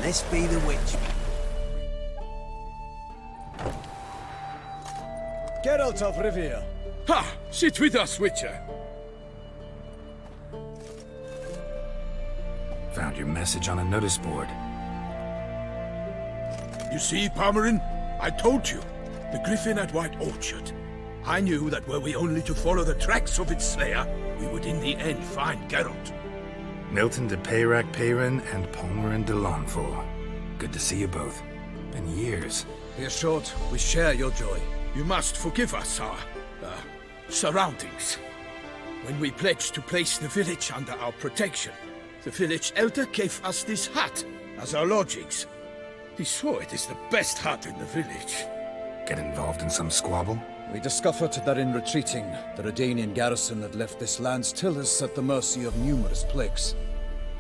Blessed be the witch. Geralt of Rivia. Ha! Sit with us, Witcher. Found your message on a notice board. You see, Palmerin? I told you. The Griffin at White Orchard. I knew that were we only to follow the tracks of its slayer, we would in the end find Geralt. Milton de Peyrac Peyran and Palmerin de Launfal. Good to see you both. Been years. Be assured, we share your joy. You must forgive us our, surroundings. When we pledged to place the village under our protection, the village elder gave us this hut as our lodgings. He swore it is the best hut in the village. Get involved in some squabble? We discovered that in retreating, the Redanian garrison had left this land's tillers at the mercy of numerous plagues.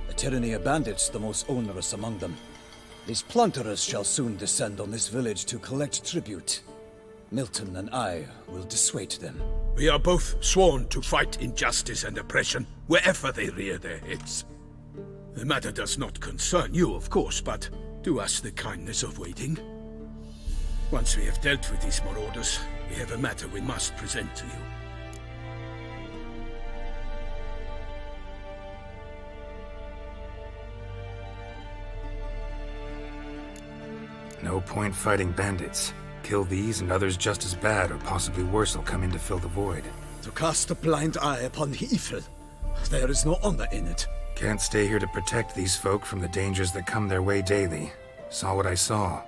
A tyranny of bandits, the most onerous among them. These plunderers shall soon descend on this village to collect tribute. Milton and I will dissuade them. We are both sworn to fight injustice and oppression wherever they rear their heads. The matter does not concern you, of course, but do us the kindness of waiting. Once we have dealt with these marauders, we have a matter we must present to you. No point fighting bandits. Kill these and others just as bad or possibly worse will come in to fill the void. To cast a blind eye upon the evil. There is no honor in it. Can't stay here to protect these folk from the dangers that come their way daily. Saw what I saw.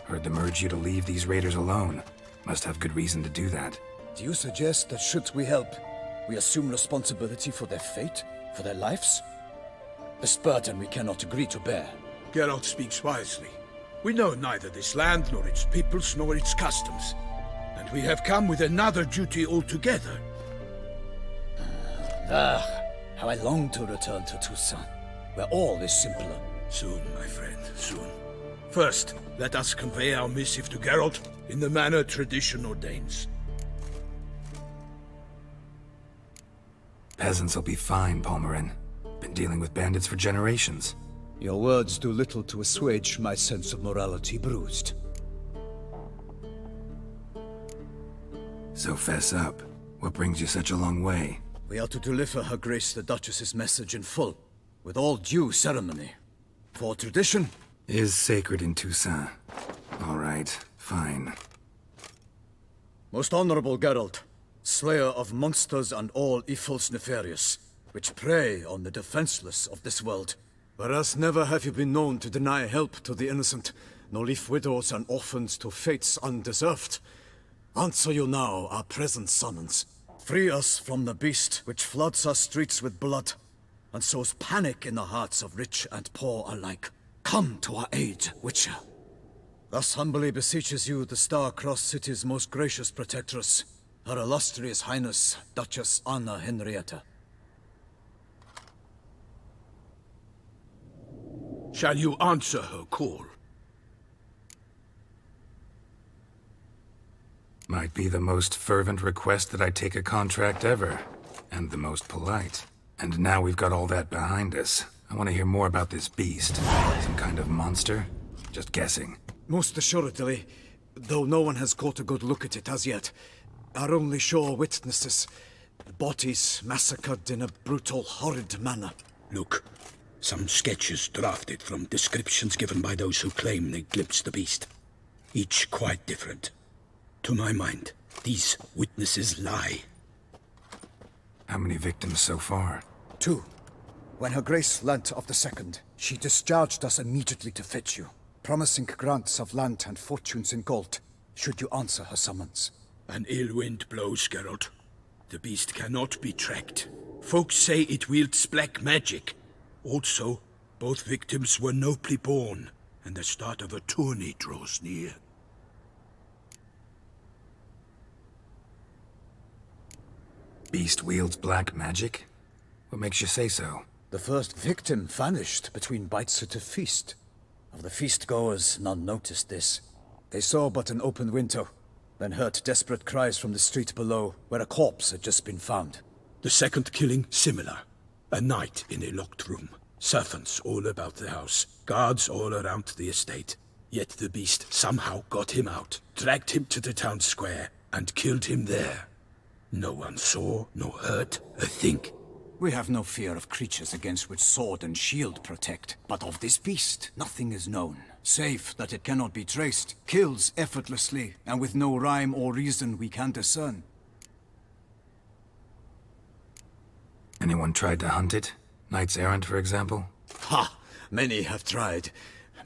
Heard them urge you to leave these raiders alone. Must have good reason to do that. Do you suggest that should we help, we assume responsibility for their fate? For their lives? A burden we cannot agree to bear. Geralt speaks wisely. We know neither this land, nor its peoples, nor its customs. And we have come with another duty altogether. How I long to return to Toussaint, where all is simpler. Soon, my friend, soon. First, let us convey our missive to Geralt in the manner tradition ordains. Peasants will be fine, Palmerin. Been dealing with bandits for generations. Your words do little to assuage my sense of morality bruised. So fess up. What brings you such a long way? We are to deliver Her Grace the Duchess's message in full, with all due ceremony. For tradition is sacred in Toussaint. All right, fine. Most honorable Geralt, slayer of monsters and all evils nefarious, which prey on the defenseless of this world. Whereas never have you been known to deny help to the innocent, nor leave widows and orphans to fates undeserved. Answer you now our present summons. Free us from the beast which floods our streets with blood, and sows panic in the hearts of rich and poor alike. Come to our aid, Witcher. Thus humbly beseeches you the Star-Crossed City's most gracious protectress, Her Illustrious Highness, Duchess Anna Henrietta. Shall you answer her call? Might be the most fervent request that I take a contract ever, and the most polite. And now we've got all that behind us. I want to hear more about this beast. Some kind of monster? Just guessing. Most assuredly, though no one has caught a good look at it as yet. Our only sure witnesses. Bodies massacred in a brutal, horrid manner. Look, some sketches drafted from descriptions given by those who claim they glimpsed the beast. Each quite different. To my mind, these witnesses lie. How many victims so far? 2. When Her Grace learnt of the second, she discharged us immediately to fetch you, promising grants of land and fortunes in gold, should you answer her summons. An ill wind blows, Geralt. The beast cannot be tracked. Folks say it wields black magic. Also, both victims were nobly born, and the start of a tourney draws near. Beast wields black magic? What makes you say so? The first victim vanished between bites at a feast. Of the feast-goers, none noticed this. They saw but an open window, then heard desperate cries from the street below, where a corpse had just been found. The second killing, similar. A knight in a locked room. Servants all about the house, guards all around the estate. Yet the beast somehow got him out, dragged him to the town square, and killed him there. No one saw, nor heard a thing. We have no fear of creatures against which sword and shield protect. But of this beast, nothing is known. Save that it cannot be traced, kills effortlessly, and with no rhyme or reason we can discern. Anyone tried to hunt it? Knights errant, for example? Ha! Many have tried.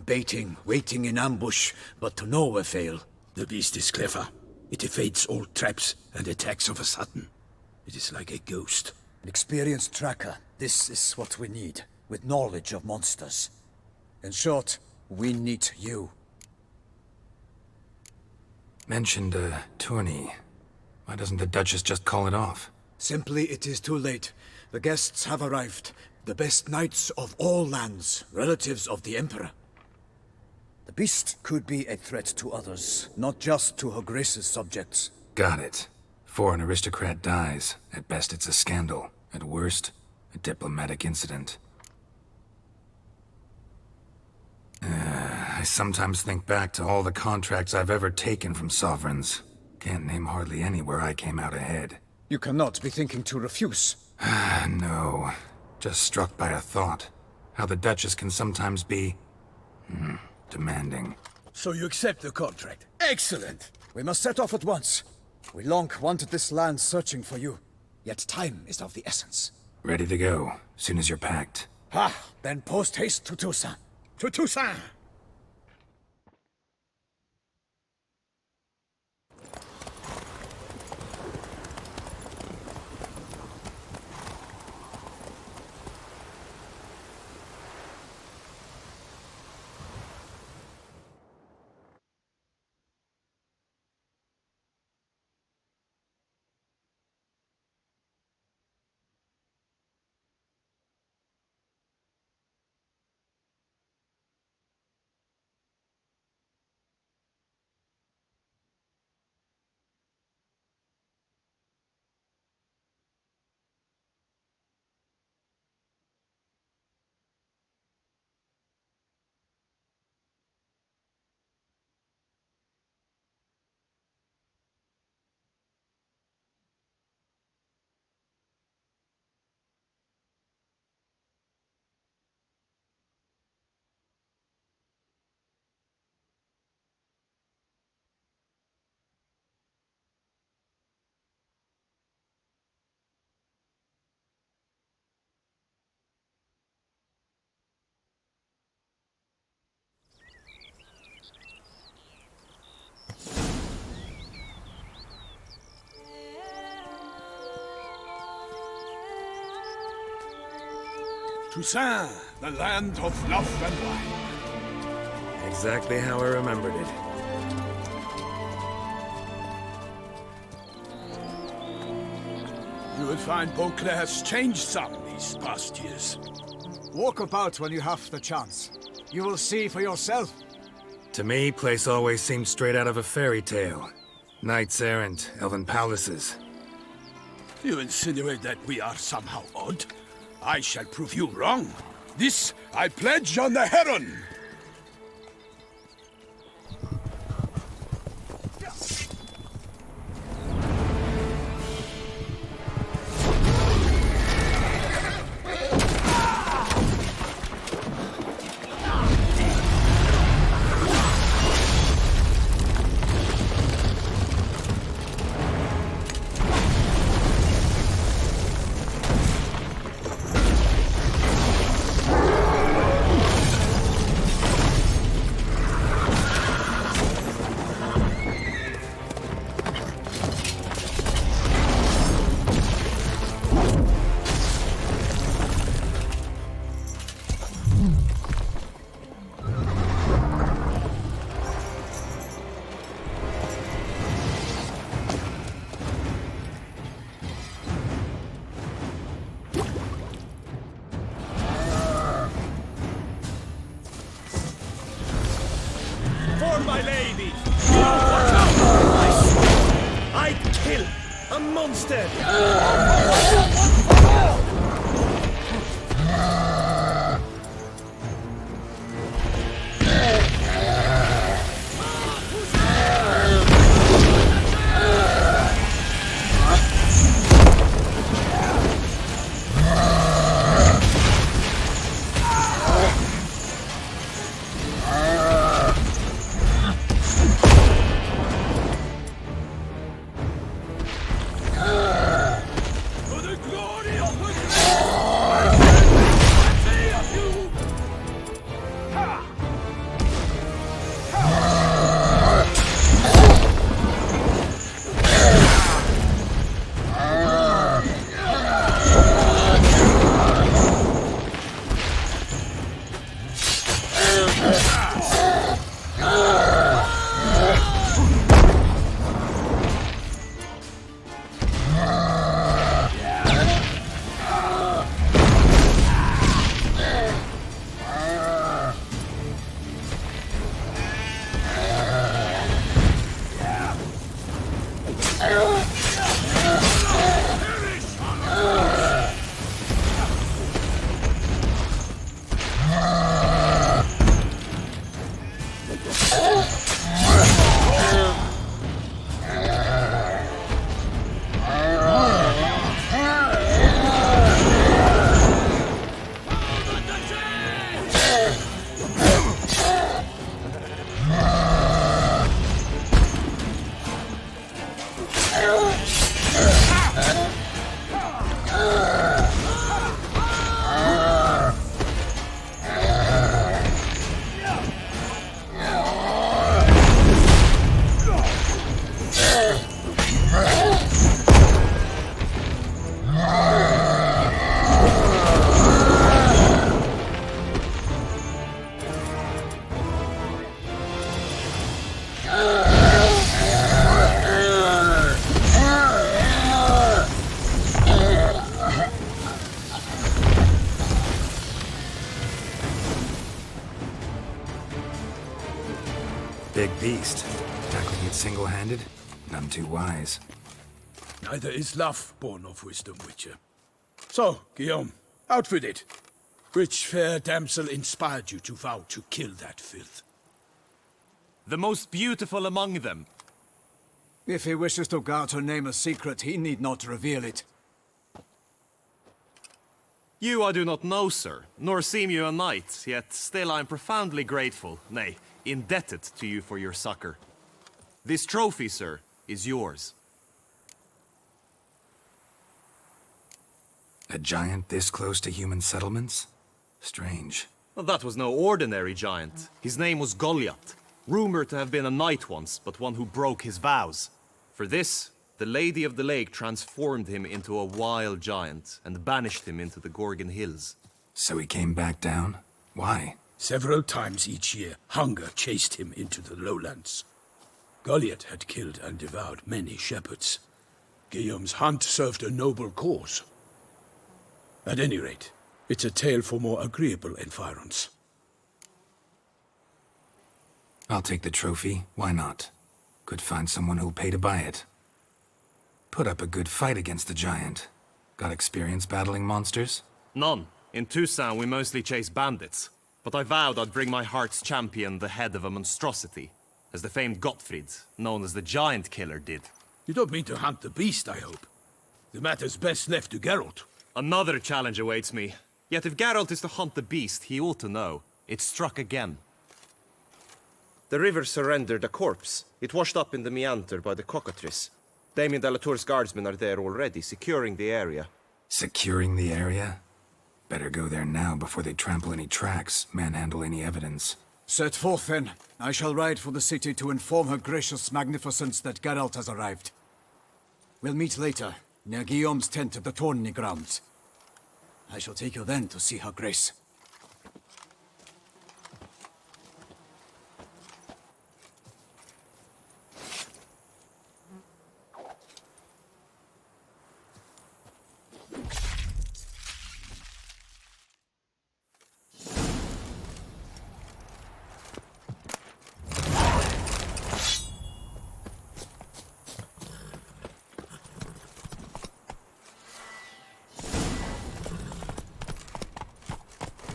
Baiting, waiting in ambush, but to no avail. The beast is clever. It evades all traps and attacks of a sudden. It is like a ghost. An experienced tracker. This is what we need, with knowledge of monsters. In short, we need you. Mentioned a tourney. Why doesn't the Duchess just call it off? Simply, it is too late. The guests have arrived. The best knights of all lands, relatives of the Emperor. The beast could be a threat to others, not just to Her Grace's subjects. Got it. Before an aristocrat dies, at best it's a scandal. At worst, a diplomatic incident. I sometimes think back to all the contracts I've ever taken from sovereigns. Can't name hardly any where I came out ahead. You cannot be thinking to refuse. No. Just struck by a thought. How the Duchess can sometimes be... demanding. So you accept the contract? Excellent! We must set off at once. We long wanted this land searching for you. Yet time is of the essence. Ready to go, soon as you're packed. Ha! Then post haste to Toussaint. To Toussaint! Toussaint, the land of love and wine. Exactly how I remembered it. You will find Beauclair's changed some these past years. Walk about when you have the chance. You will see for yourself. To me, place always seemed straight out of a fairy tale. Knights errant, elven palaces. You insinuate that we are somehow odd? I shall prove you wrong. This I pledge on the Heron! For my lady! Watch out! I'd kill a monster! big beast. Tackling it single-handed? None too wise. Neither is love born of wisdom, Witcher. So, Guillaume, out with it. Which fair damsel inspired you to vow to kill that filth? The most beautiful among them. If he wishes to guard her name a secret, he need not reveal it. You I do not know, sir, nor seem you a knight, yet still I am profoundly grateful, nay, indebted to you for your succor. This trophy, sir, is yours. A giant this close to human settlements? Strange. Well, that was no ordinary giant. His name was Goliath, rumored to have been a knight once, but one who broke his vows. For this, the Lady of the Lake transformed him into a wild giant and banished him into the Gorgon Hills. So he came back down? Why? Several times each year, hunger chased him into the lowlands. Goliath had killed and devoured many shepherds. Guillaume's hunt served a noble cause. At any rate, it's a tale for more agreeable environs. I'll take the trophy. Why not? Could find someone who'll pay to buy it. Put up a good fight against the giant. Got experience battling monsters? None. In Toussaint we mostly chase bandits. But I vowed I'd bring my heart's champion the head of a monstrosity, as the famed Gottfried, known as the Giant Killer, did. You don't mean to hunt the beast, I hope. The matter's best left to Geralt. Another challenge awaits me. Yet if Geralt is to hunt the beast, he ought to know. It struck again. The river surrendered a corpse. It washed up in the meander by the cockatrice. Damien de la Tour's guardsmen are there already, securing the area. Securing the area? Better go there now before they trample any tracks, manhandle any evidence. Set forth, then. I shall ride for the city to inform her gracious magnificence that Geralt has arrived. We'll meet later, near Guillaume's tent at the Tourney grounds. I shall take you then to see her grace.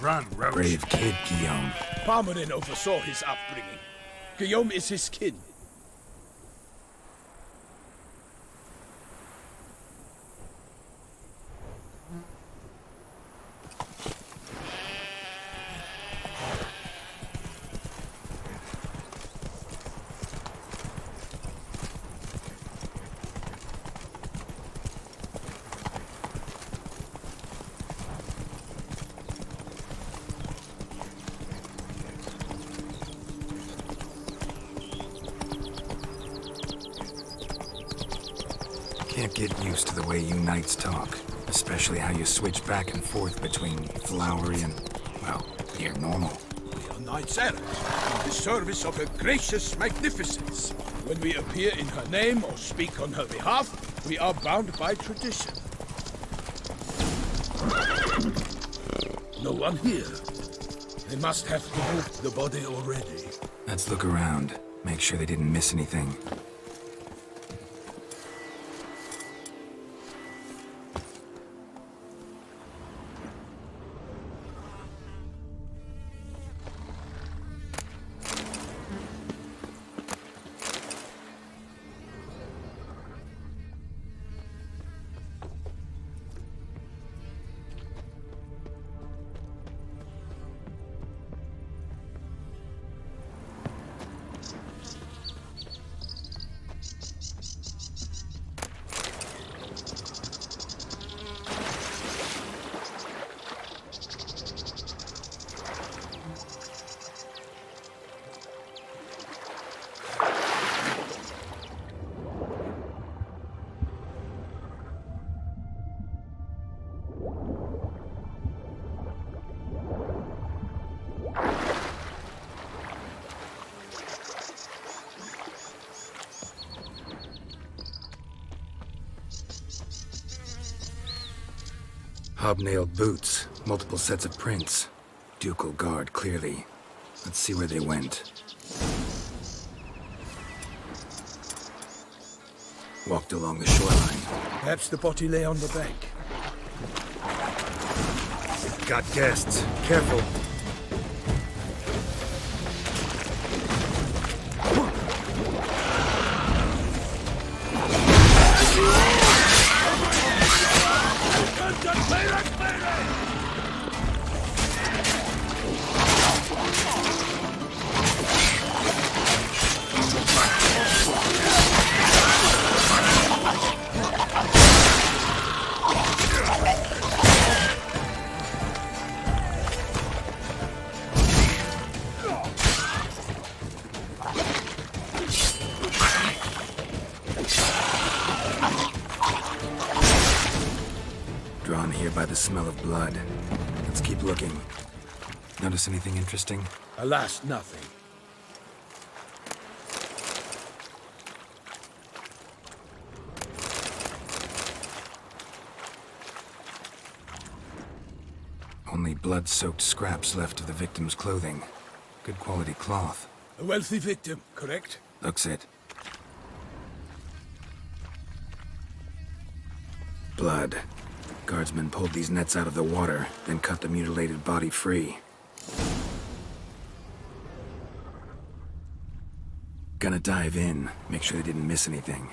Run, Roach. Brave kid, Guillaume. Parmanin oversaw his upbringing. Guillaume is his kin. Can't get used to the way you knights talk, especially how you switch back and forth between flowery and, well, near normal. We are knights errant, in the service of her gracious magnificence. When we appear in her name or speak on her behalf, we are bound by tradition. No one here. They must have removed the body already. Let's look around, make sure they didn't miss anything. Hobnailed boots, multiple sets of prints. Ducal guard, clearly. Let's see where they went. Walked along the shoreline. Perhaps the body lay on the bank. Got guests. Careful. Drawn here by the smell of blood. Let's keep looking. Notice anything interesting? Alas, nothing. Only blood-soaked scraps left of the victim's clothing. Good quality cloth. A wealthy victim, correct? Looks it. Blood. Guardsmen pulled these nets out of the water, then cut the mutilated body free. Gonna dive in, make sure they didn't miss anything.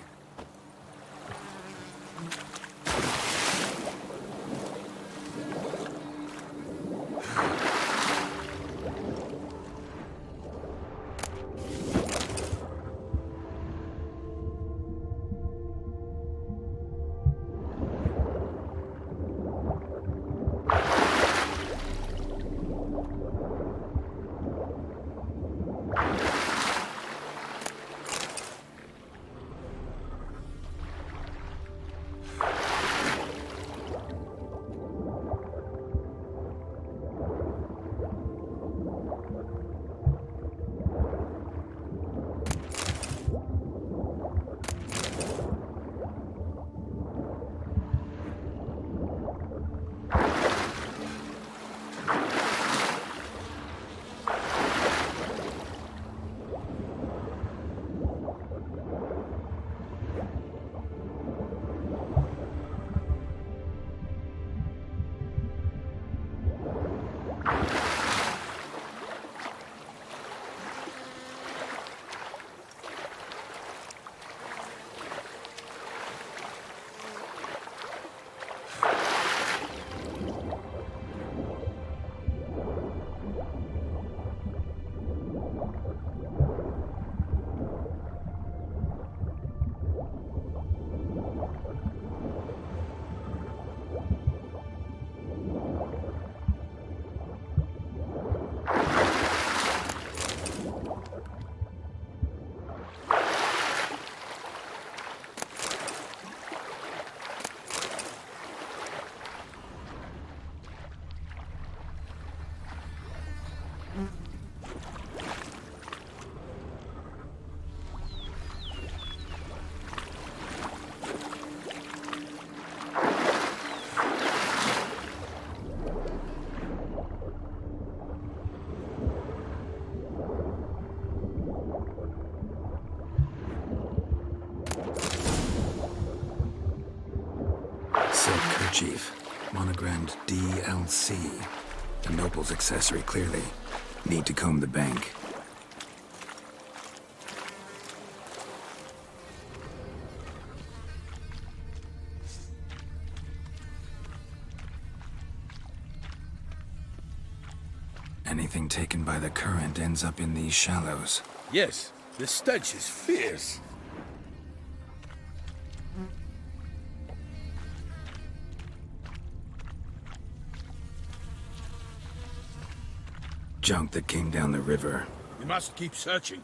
Silk kerchief, monogrammed DLC. A noble's accessory, clearly. Need to comb the bank. Anything taken by the current ends up in these shallows. Yes, the stench is fierce. Junk that came down the river. We must keep searching.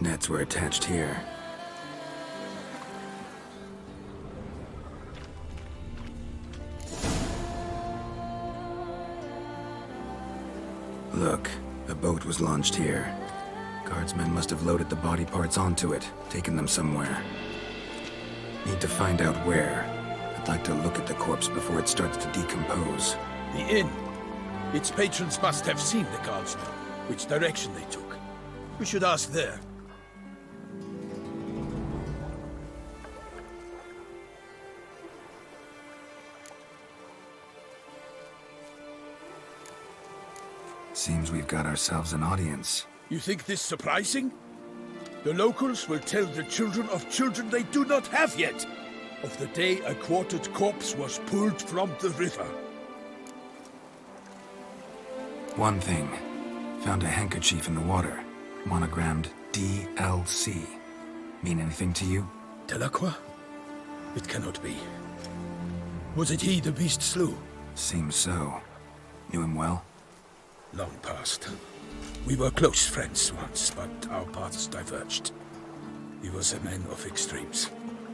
Nets were attached here. Look, a boat was launched here. Guardsmen must have loaded the body parts onto it, taken them somewhere. Need to find out where. I'd like to look at the corpse before it starts to decompose. The inn. Its patrons must have seen the guardsmen, which direction they took. We should ask there. Seems we've got ourselves an audience. You think this surprising? The locals will tell the children of children they do not have yet, of the day a quartered corpse was pulled from the river. One thing. Found a handkerchief in the water. Monogrammed DLC. Mean anything to you? Delacroix? It cannot be. Was it he the beast slew? Seems so. Knew him well? Long past. We were close friends once, but our paths diverged. He was a man of extremes,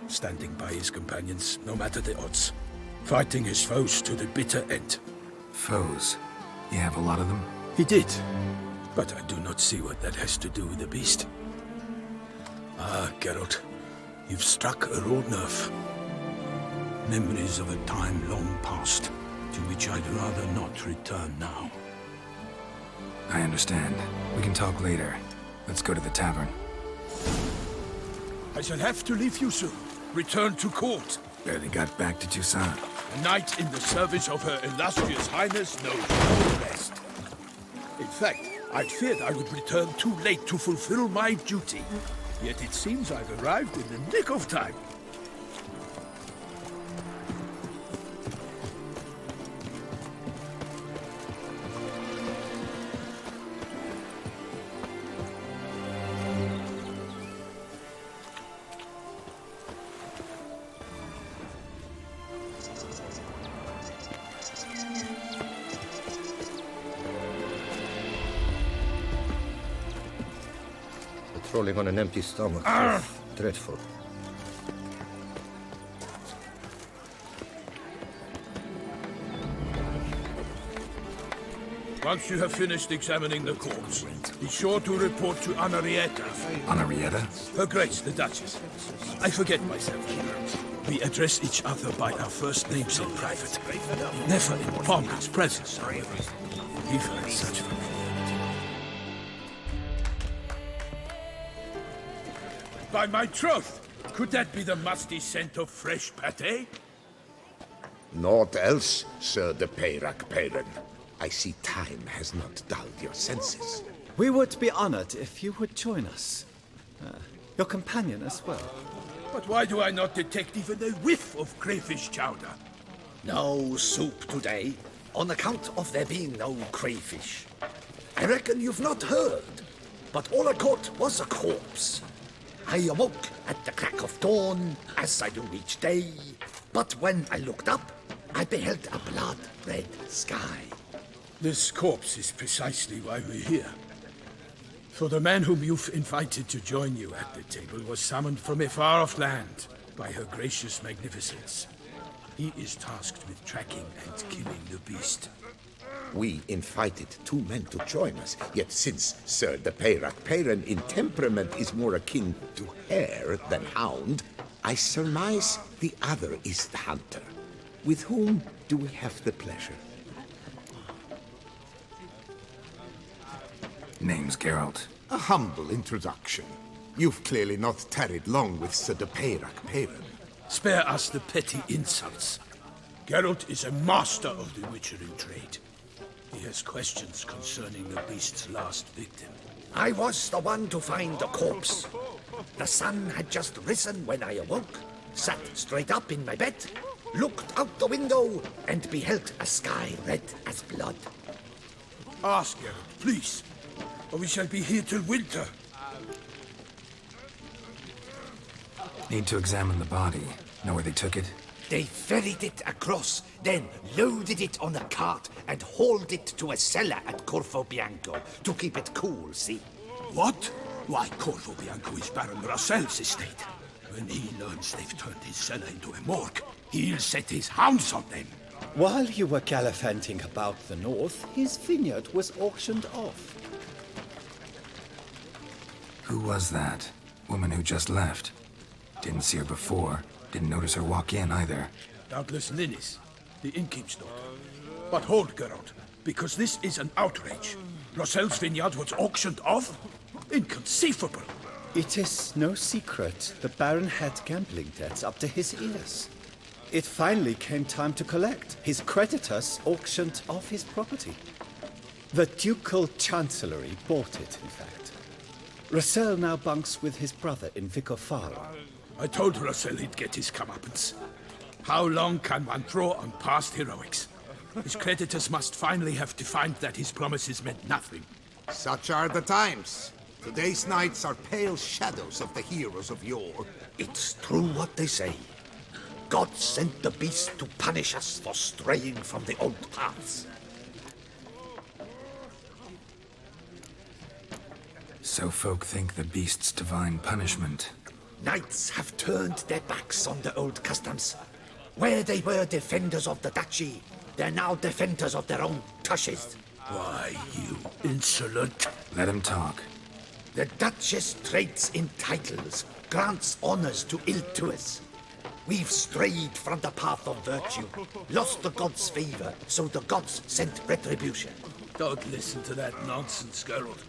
standing by his companions no matter the odds, fighting his foes to the bitter end. Foes? You have a lot of them? He did, but I do not see what that has to do with the beast. Ah, Geralt, you've struck a raw nerve. Memories of a time long past, to which I'd rather not return now. I understand. We can talk later. Let's go to the tavern. I shall have to leave you soon. Return to court. Barely got back to Toussaint. A knight in the service of Her Illustrious Highness knows no rest. In fact, I'd feared I would return too late to fulfill my duty. Yet it seems I've arrived in the nick of time. Patrolling on an empty stomach. Dreadful. Once you have finished examining the corpse, be sure to report to Anarietta. Anarietta? Her Grace, the Duchess. I forget myself. We address each other by our first names in private. Never in public's presence, however. Even such familiarity. By my troth! Could that be the musty scent of fresh pâté? Naught else, Sir de Peyrac Peyran. I see time has not dulled your senses. We would be honored if you would join us. Your companion as well. But why do I not detect even a whiff of crayfish chowder? No soup today, on account of there being no crayfish. I reckon you've not heard, but all I caught was a corpse. I awoke at the crack of dawn, as I do each day, but when I looked up, I beheld a blood-red sky. This corpse is precisely why we're here. For the man whom you've invited to join you at the table was summoned from a far-off land by her gracious magnificence. He is tasked with tracking and killing the beast. We invited two men to join us, yet since Sir de Peyrac Peyran in temperament is more akin to hare than hound, I surmise the other is the hunter. With whom do we have the pleasure? Name's Geralt. A humble introduction. You've clearly not tarried long with Sir de Peyrac Peyran. Spare us the petty insults. Geralt is a master of the witchering trade. He has questions concerning the beast's last victim. I was the one to find the corpse. The sun had just risen when I awoke, sat straight up in my bed, looked out the window, and beheld a sky red as blood. Ask Geralt, please, or we shall be here till winter. Need to examine the body. Know where they took it? They ferried it across, then loaded it on a cart and hauled it to a cellar at Corvo Bianco to keep it cool, see? What? Why, Corvo Bianco is Baron Rossel's estate. When he learns they've turned his cellar into a morgue, he'll set his hounds on them. While you were gallivanting about the north, his vineyard was auctioned off. Who was that? Woman who just left. Didn't see her before. Didn't notice her walk in either. Doubtless Linnis, the innkeep's daughter. But hold, Geralt, because this is an outrage. Rossel's vineyard was auctioned off? Inconceivable! It is no secret the Baron had gambling debts up to his ears. It finally came time to collect. His creditors auctioned off his property. The Ducal Chancellery bought it, in fact. Rossel now bunks with his brother in Vicofaro. I told Rossel he'd get his comeuppance. How long can one draw on past heroics? His creditors must finally have defined that his promises meant nothing. Such are the times. Today's knights are pale shadows of the heroes of yore. It's true what they say. God sent the beast to punish us for straying from the old paths. So folk think the beast's divine punishment. Knights have turned their backs on the old customs. Where they were defenders of the duchy, they're now defenders of their own tushes. Why, you insolent... Let him talk. The Duchess trades in titles, grants honors to ill-doers. We've strayed from the path of virtue, lost the gods' favor, so the gods sent retribution. Don't listen to that nonsense, Geralt.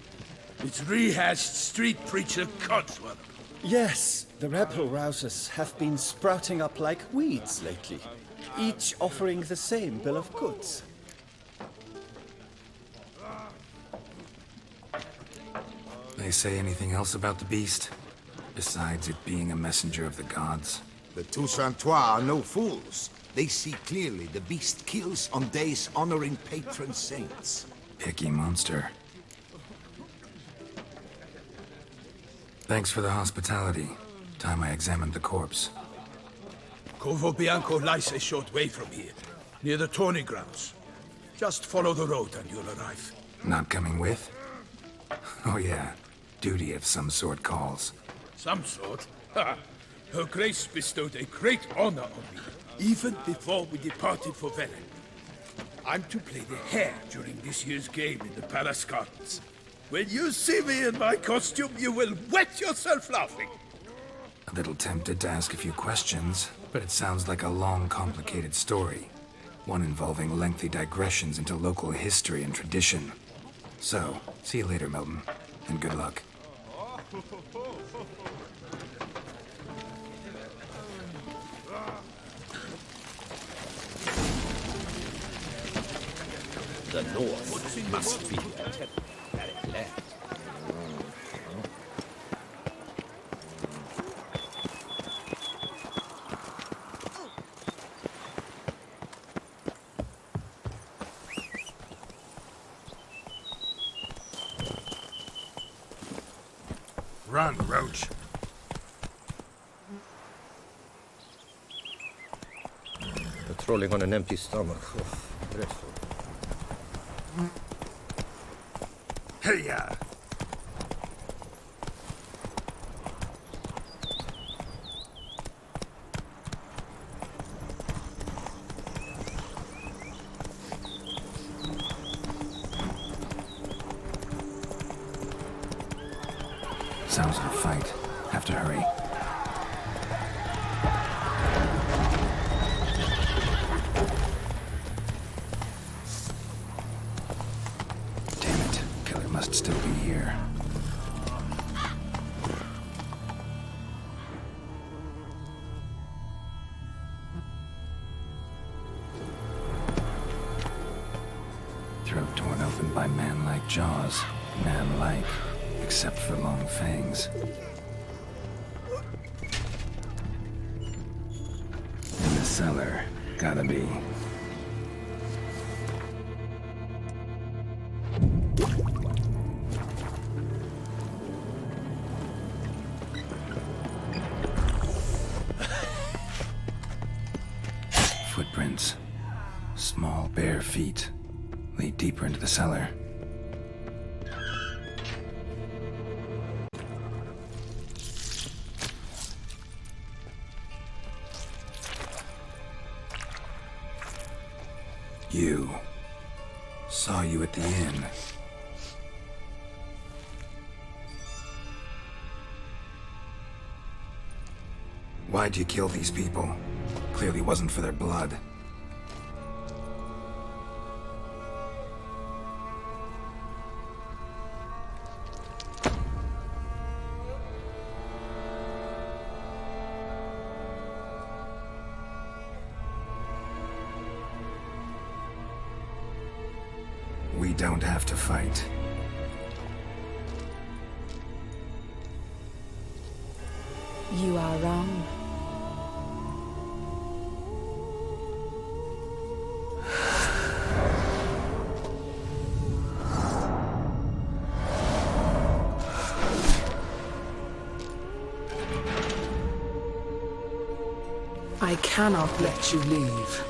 It's rehashed street preacher Codswallop. Yes, the rebel rousers have been sprouting up like weeds lately, each offering the same bill of goods. They say anything else about the beast? Besides it being a messenger of the gods? The Toussaintois are no fools. They see clearly the beast kills on days honoring patron saints. Picky monster. Thanks for the hospitality. Time I examined the corpse. Corvo Bianco lies a short way from here, near the tourney grounds. Just follow the road and you'll arrive. Not coming with? Oh yeah, duty of some sort calls. Some sort? Ha! Her Grace bestowed a great honor on me, even before we departed for Velen. I'm to play the hare during this year's game in the Palace Gardens. When you see me in my costume, you will wet yourself laughing. A little tempted to ask a few questions, but it sounds like a long, complicated story. One involving lengthy digressions into local history and tradition. So, see you later, Milton, and good luck. The north must be left. Run, Roach. Patrolling on an empty stomach. Oh, dreadful. Hey-ya! Sounds like a fight. Have to hurry. Damn it. Killer must still be here. Throat torn open by man-like jaws. Man-like. Except for long fangs. In the cellar. Gotta be. Footprints. Small, bare feet. Lead deeper into the cellar. You. Saw you at the inn. Why'd you kill these people? Clearly wasn't for their blood. We don't have to fight. You are wrong. I cannot let you leave.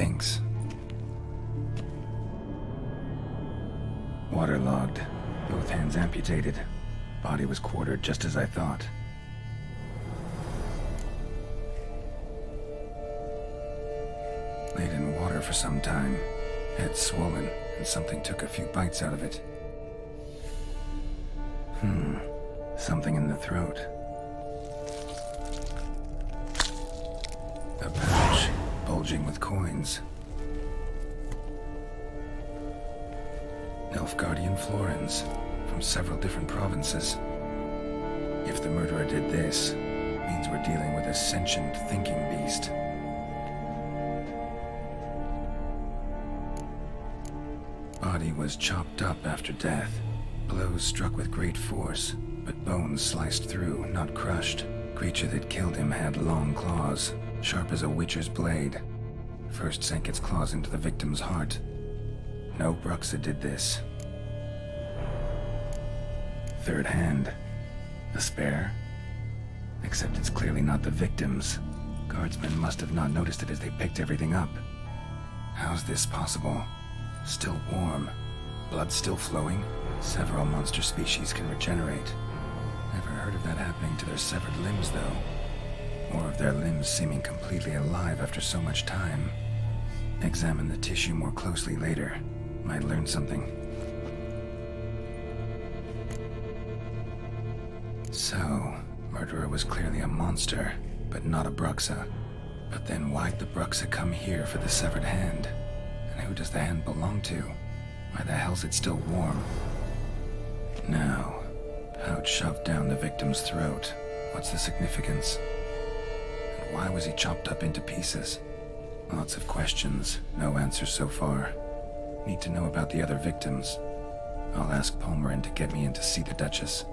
stinks. Waterlogged. Both hands amputated. Body was quartered just as I thought. Laid in water for some time. Head swollen, and something took a few bites out of it. Something in the throat. A pouch, bulging with coins. Nilfgaardian florins, from several different provinces. If the murderer did this, means we're dealing with a sentient thinking beast. Body was chopped up after death. Blows struck with great force, but bones sliced through, not crushed. Creature that killed him had long claws, sharp as a witcher's blade. First sank its claws into the victim's heart. No Bruxa did this. Third hand. A spare? Except it's clearly not the victim's. Guardsmen must have not noticed it as they picked everything up. How's this possible? Still warm. Blood still flowing? Several monster species can regenerate. Never heard of that happening to their severed limbs, though. Or of their limbs seeming completely alive after so much time. Examine the tissue more closely later. Might learn something. So, murderer was clearly a monster, but not a Bruxa. But then why'd the Bruxa come here for the severed hand? And who does the hand belong to? Why the hell's it still warm? Now, pouch shoved down the victim's throat. What's the significance? And why was he chopped up into pieces? Lots of questions, no answers so far. Need to know about the other victims. I'll ask Palmerin to get me in to see the Duchess.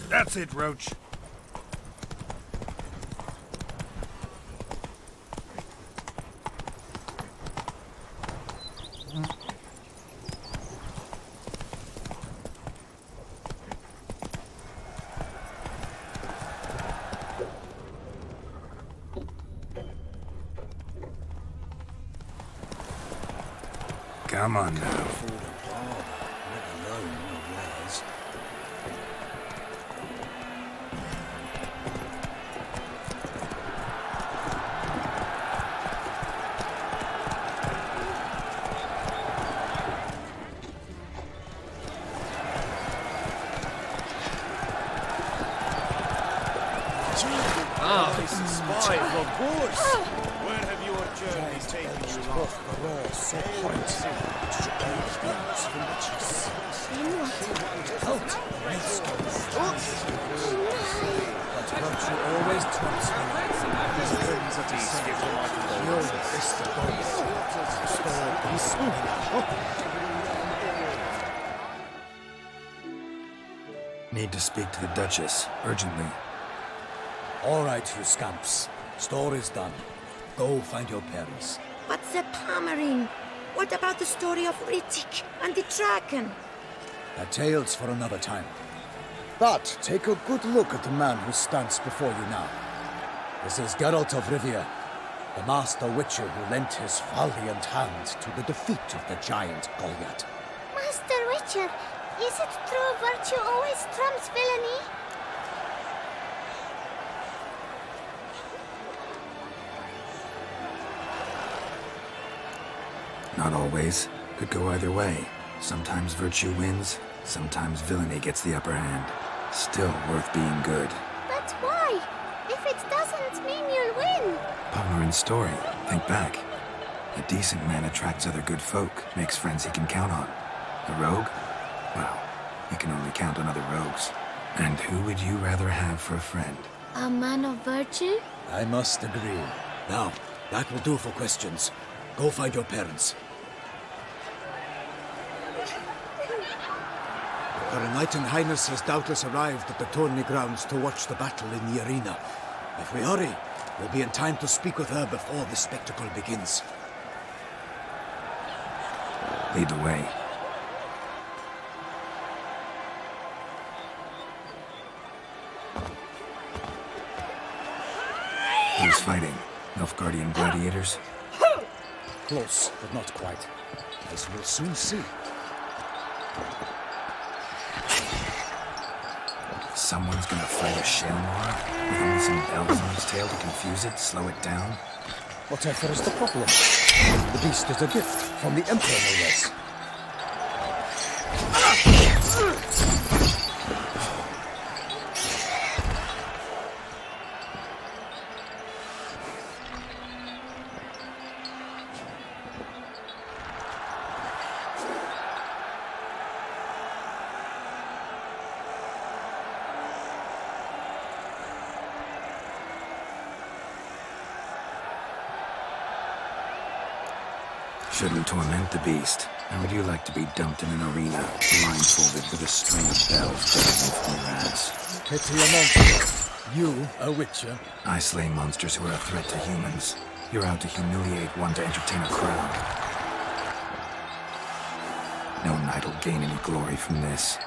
That's it, Roach. Come on now. Need to speak to the Duchess, urgently. All right, you scamps. Story's done. Go find your parents. But the Palmerin, what about the story of Riddick and the dragon? A tale's for another time. But take a good look at the man who stands before you now. This is Geralt of Rivia, the master witcher who lent his valiant hand to the defeat of the giant Goliath. Master Witcher, is it true virtue always trumps villainy? Not always. Could go either way. Sometimes virtue wins, sometimes villainy gets the upper hand. Still worth being good. But why? If it doesn't mean you'll win. Palmerin's story. Think back. A decent man attracts other good folk, makes friends he can count on. A rogue? Well, he can only count on other rogues. And who would you rather have for a friend? A man of virtue? I must agree. Now, that will do for questions. Go find your parents. Her Knight and Highness has doubtless arrived at the tourney grounds to watch the battle in the arena. If we hurry, we'll be in time to speak with her before the spectacle begins. Lead the way. Who's fighting? Nilfgaardian gladiators? Close, but not quite. As we'll soon see. Someone's gonna fight a Shaelmaar? With only some bells on his tail to confuse it, slow it down? Whatever is the problem? The beast is a gift from the Emperor, no less. Shouldn't torment the beast. How would you like to be dumped in an arena, blindfolded with a string of bells buzzing from your ass? Pity a monster. You, a witcher? I slay monsters who are a threat to humans. You're out to humiliate one to entertain a crowd. No knight will gain any glory from this.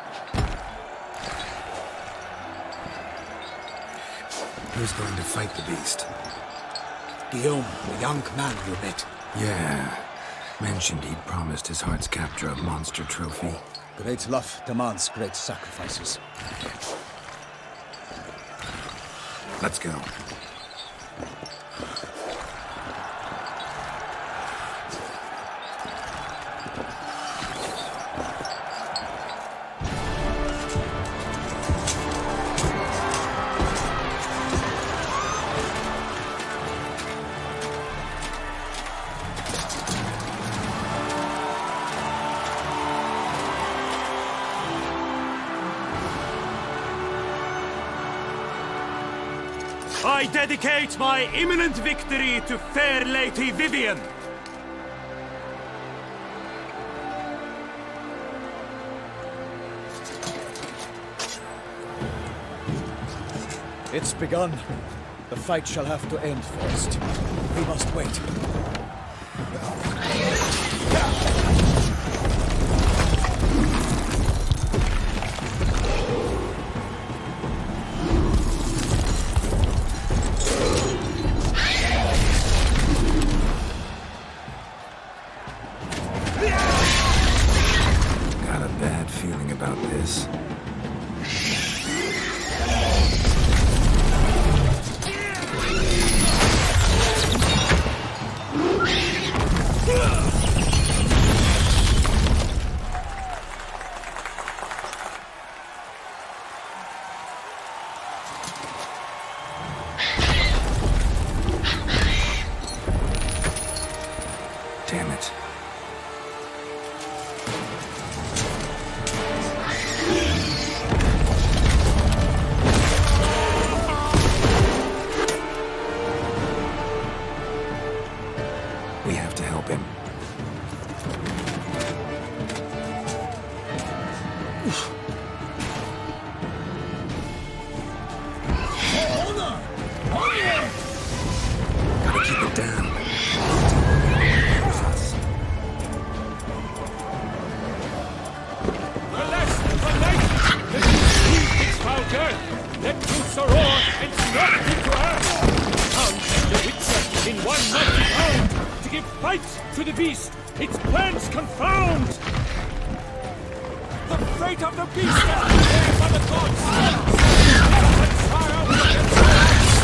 Who's going to fight the beast? Guillaume, the young man you met. Yeah. Mentioned he'd promised his heart's capture a monster trophy. Great love demands great sacrifices. Let's go. I dedicate my imminent victory to fair Lady Vivienne. It's begun. The fight shall have to end first. We must wait. Got a bad feeling about this. Damn it. We have to help him. Gotta keep it down. Let loose a roar and snap into earth! Count the Witcher in one mighty bound, to give fight to the beast, its plans confound! The fate of the beast has been made by the gods! The triumph against us!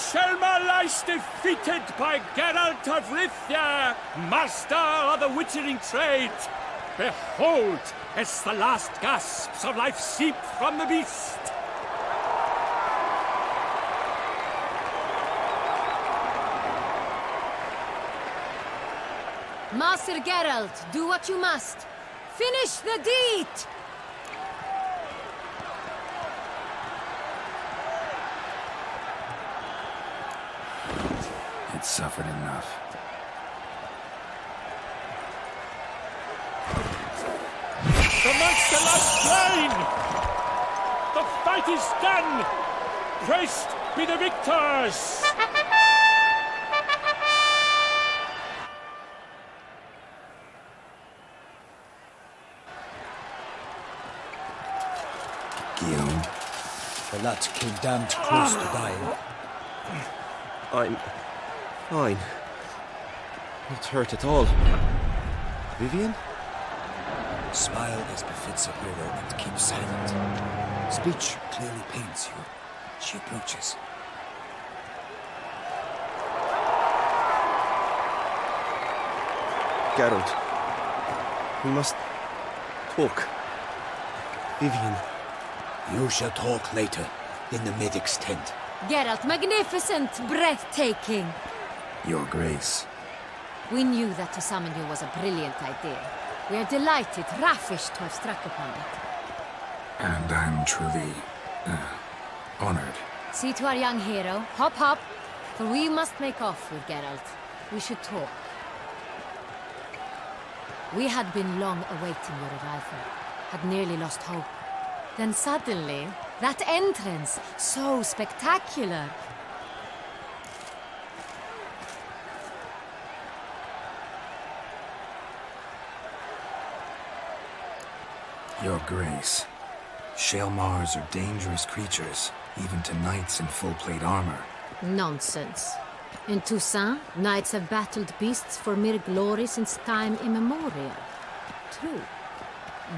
Selma lies defeated by Geralt of Rivia, master of the witchering trade. Behold, as the last gasps of life seep from the beast. Master Geralt, do what you must. Finish the deed! It suffered enough. The monster lies slain! The fight is done! Praised be the victors! Guillaume, The lad came damned close to dying. I'm fine. Not hurt at all. Vivian? Smile as befits a hero and keep silent. Speech clearly pains you. She approaches. Geralt. We must talk. Vivian. You shall talk later, in the medic's tent. Geralt, magnificent, breathtaking. Your Grace. We knew that to summon you was a brilliant idea. We are delighted, ravished to have struck upon it. And I'm truly, honored. See to our young hero. Hop, hop. For we must make off with Geralt. We should talk. We had been long awaiting your arrival. Had nearly lost hope. Then suddenly, that entrance, so spectacular. Your Grace. Shaelmars are dangerous creatures, even to knights in full-plate armor. Nonsense. In Toussaint, knights have battled beasts for mere glory since time immemorial. True.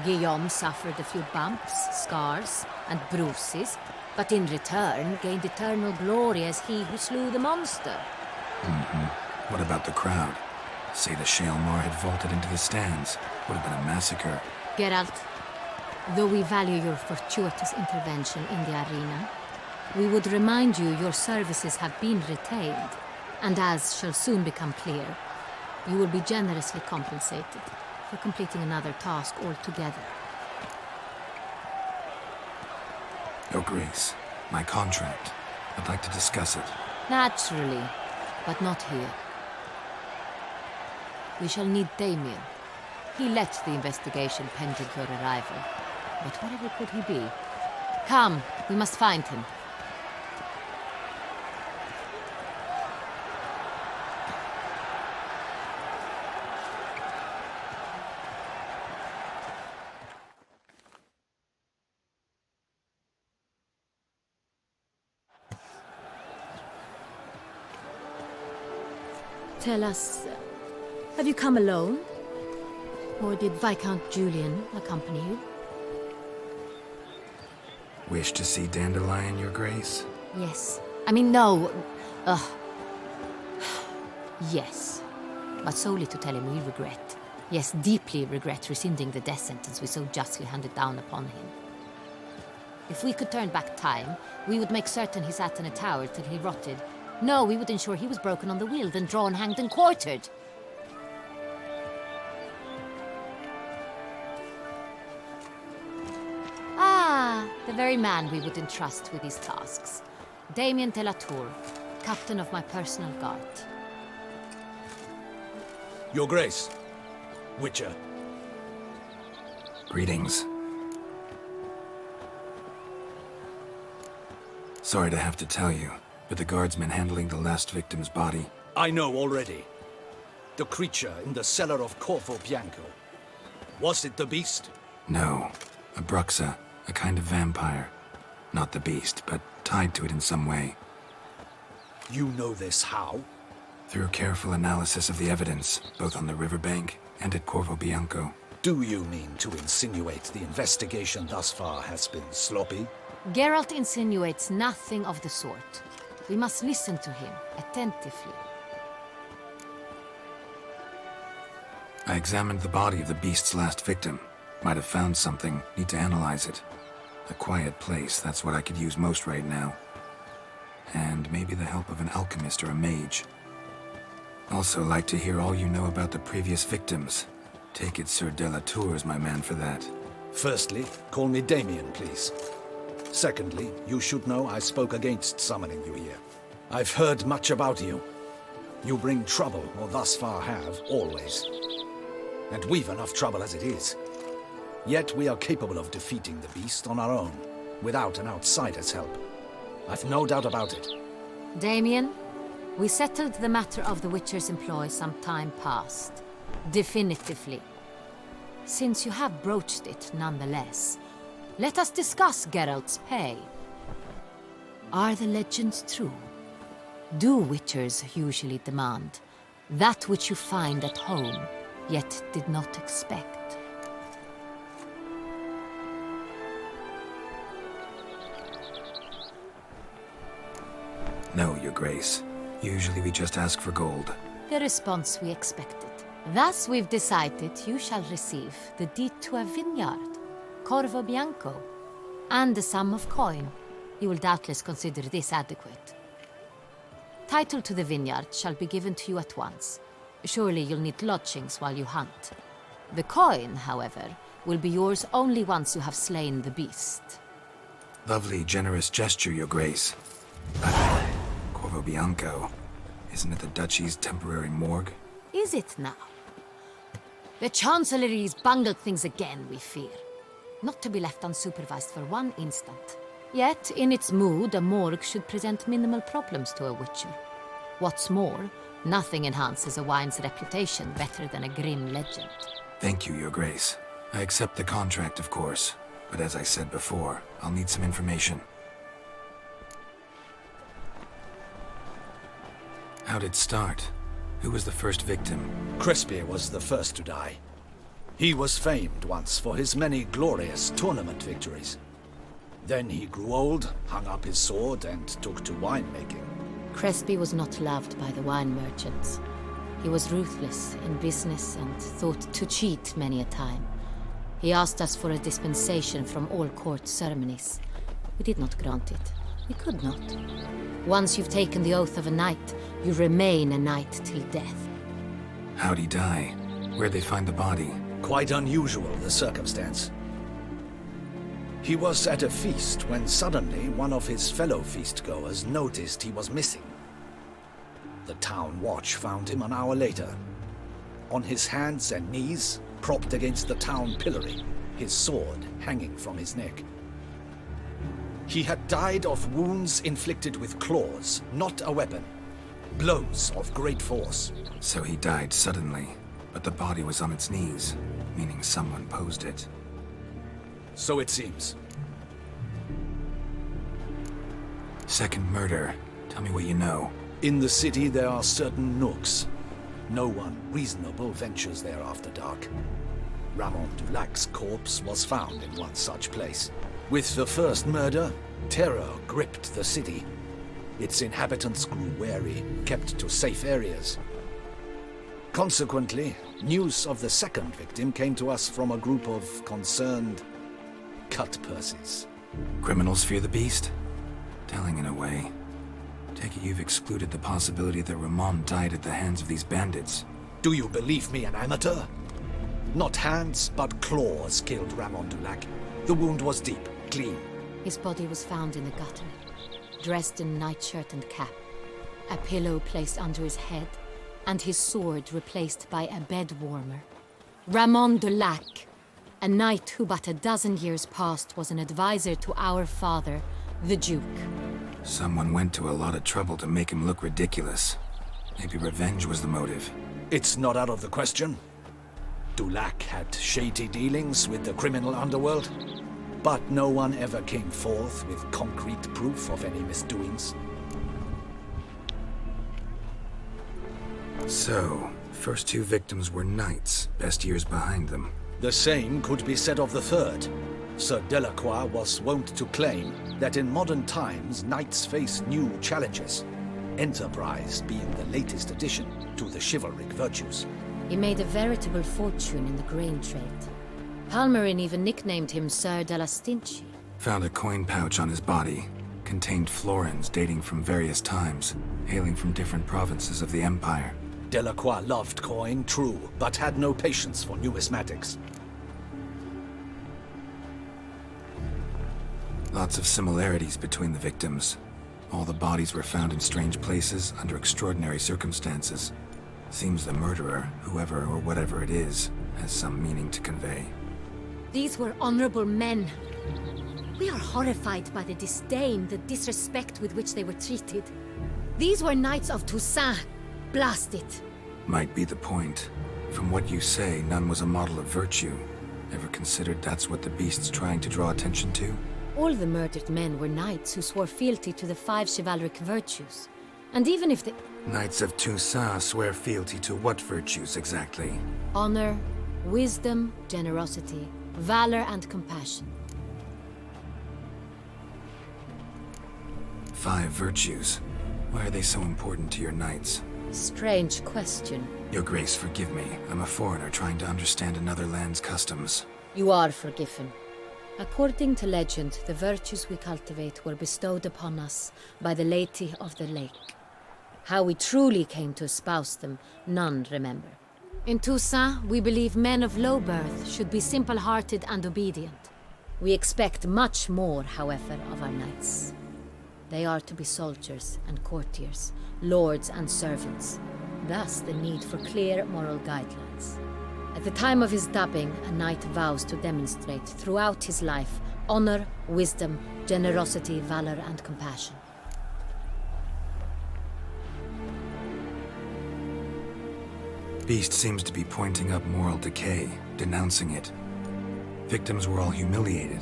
Guillaume suffered a few bumps, scars, and bruises, but in return gained eternal glory as he who slew the monster. What about the crowd? Say the Shaelmar had vaulted into the stands. Would have been a massacre. Geralt, though we value your fortuitous intervention in the arena, we would remind you your services have been retained, and as shall soon become clear, you will be generously compensated for completing another task altogether. Your Grace, my contract. I'd like to discuss it. Naturally, but not here. We shall need Damien. He led the investigation pending your arrival. But whatever could he be? Come, we must find him. Tell us, have you come alone? Or did Viscount Julian accompany you? Wish to see Dandelion, Your Grace? Yes. I mean, no. Yes. But solely to tell him we regret. Yes, deeply regret rescinding the death sentence we so justly handed down upon him. If we could turn back time, we would make certain he sat in a tower till he rotted. No, we would ensure he was broken on the wheel, then drawn, hanged, and quartered. Ah, the very man we would entrust with these tasks. Damien de la Tour, captain of my personal guard. Your Grace, Witcher. Greetings. Sorry to have to tell you, but the guardsmen handling the last victim's body... I know already. The creature in the cellar of Corvo Bianco. Was it the beast? No. A Bruxa, a kind of vampire. Not the beast, but tied to it in some way. You know this how? Through careful analysis of the evidence, both on the riverbank and at Corvo Bianco. Do you mean to insinuate the investigation thus far has been sloppy? Geralt insinuates nothing of the sort. We must listen to him attentively. I examined the body of the beast's last victim. Might have found something. Need to analyze it. A quiet place, that's what I could use most right now. And maybe the help of an alchemist or a mage. Also like to hear all you know about the previous victims. Take it Sir Delatour's my man for that. Firstly, call me Damien, please. Secondly, you should know I spoke against summoning you here. I've heard much about you. You bring trouble, or thus far have, always. And we've enough trouble as it is. Yet we are capable of defeating the beast on our own, without an outsider's help. I've no doubt about it. Damien, we settled the matter of the Witcher's employ some time past. Definitively. Since you have broached it nonetheless, let us discuss Geralt's pay. Are the legends true? Do Witchers usually demand that which you find at home, yet did not expect? No, Your Grace. Usually we just ask for gold. The response we expected. Thus we've decided you shall receive the deed to a vineyard, Corvo Bianco, and the sum of coin. You will doubtless consider this adequate. Title to the vineyard shall be given to you at once. Surely you'll need lodgings while you hunt. The coin, however, will be yours only once you have slain the beast. Lovely, generous gesture, Your Grace. Corvo Bianco. Isn't it the Duchy's temporary morgue? Is it now? The Chancellery's bungled things again, we fear. Not to be left unsupervised for one instant. Yet, in its mood, a morgue should present minimal problems to a Witcher. What's more, nothing enhances a wine's reputation better than a grim legend. Thank you, Your Grace. I accept the contract, of course. But as I said before, I'll need some information. How'd it start? Who was the first victim? Crespi was the first to die. He was famed once for his many glorious tournament victories. Then he grew old, hung up his sword, and took to winemaking. Crespi was not loved by the wine merchants. He was ruthless in business and thought to cheat many a time. He asked us for a dispensation from all court ceremonies. We did not grant it. We could not. Once you've taken the oath of a knight, you remain a knight till death. How'd he die? Where'd they find the body? Quite unusual, the circumstance. He was at a feast when suddenly one of his fellow feastgoers noticed he was missing. The town watch found him an hour later. On his hands and knees, propped against the town pillory, his sword hanging from his neck. He had died of wounds inflicted with claws, not a weapon. Blows of great force. So he died suddenly, but the body was on its knees, meaning someone posed it. So it seems. Second murder. Tell me what you know. In the city there are certain nooks. No one reasonable ventures there after dark. Ramon Dulac's corpse was found in one such place. With the first murder, terror gripped the city. Its inhabitants grew wary, kept to safe areas. Consequently, news of the second victim came to us from a group of concerned cut-purses. Criminals fear the beast? Telling in a way. Take it you've excluded the possibility that Ramon died at the hands of these bandits. Do you believe me an amateur? Not hands, but claws killed Ramon Dulac. The wound was deep, clean. His body was found in the gutter, dressed in nightshirt and cap, a pillow placed under his head, and his sword replaced by a bed warmer. Ramon Dulac, a knight who but a dozen years past was an advisor to our father, the Duke. Someone went to a lot of trouble to make him look ridiculous. Maybe revenge was the motive. It's not out of the question. Dulac had shady dealings with the criminal underworld, but no one ever came forth with concrete proof of any misdoings. So, first two victims were knights, best years behind them. The same could be said of the third. Sir Delacroix was wont to claim that in modern times knights face new challenges, enterprise being the latest addition to the chivalric virtues. He made a veritable fortune in the grain trade. Palmerin even nicknamed him Sir de la Stinchi. Found a coin pouch on his body. Contained florins dating from various times, hailing from different provinces of the Empire. Delacroix loved coin, true, but had no patience for numismatics. Lots of similarities between the victims. All the bodies were found in strange places under extraordinary circumstances. Seems the murderer, whoever or whatever it is, has some meaning to convey. These were honorable men. We are horrified by the disdain, the disrespect with which they were treated. These were knights of Toussaint. Blast it. Might be the point. From what you say, none was a model of virtue. Ever considered that's what the beast's trying to draw attention to? All the murdered men were knights who swore fealty to the 5 chivalric virtues. And even if the... Knights of Toussaint swear fealty to what virtues exactly? Honor, wisdom, generosity, valor, and compassion. 5 virtues. Why are they so important to your knights? Strange question. Your Grace, forgive me. I'm a foreigner trying to understand another land's customs. You are forgiven. According to legend, the virtues we cultivate were bestowed upon us by the Lady of the Lake. How we truly came to espouse them, none remember. In Toussaint, we believe men of low birth should be simple-hearted and obedient. We expect much more, however, of our knights. They are to be soldiers and courtiers, lords and servants. Thus the need for clear moral guidelines. At the time of his dubbing, a knight vows to demonstrate throughout his life honor, wisdom, generosity, valor, and compassion. Beast seems to be pointing up moral decay, denouncing it. Victims were all humiliated.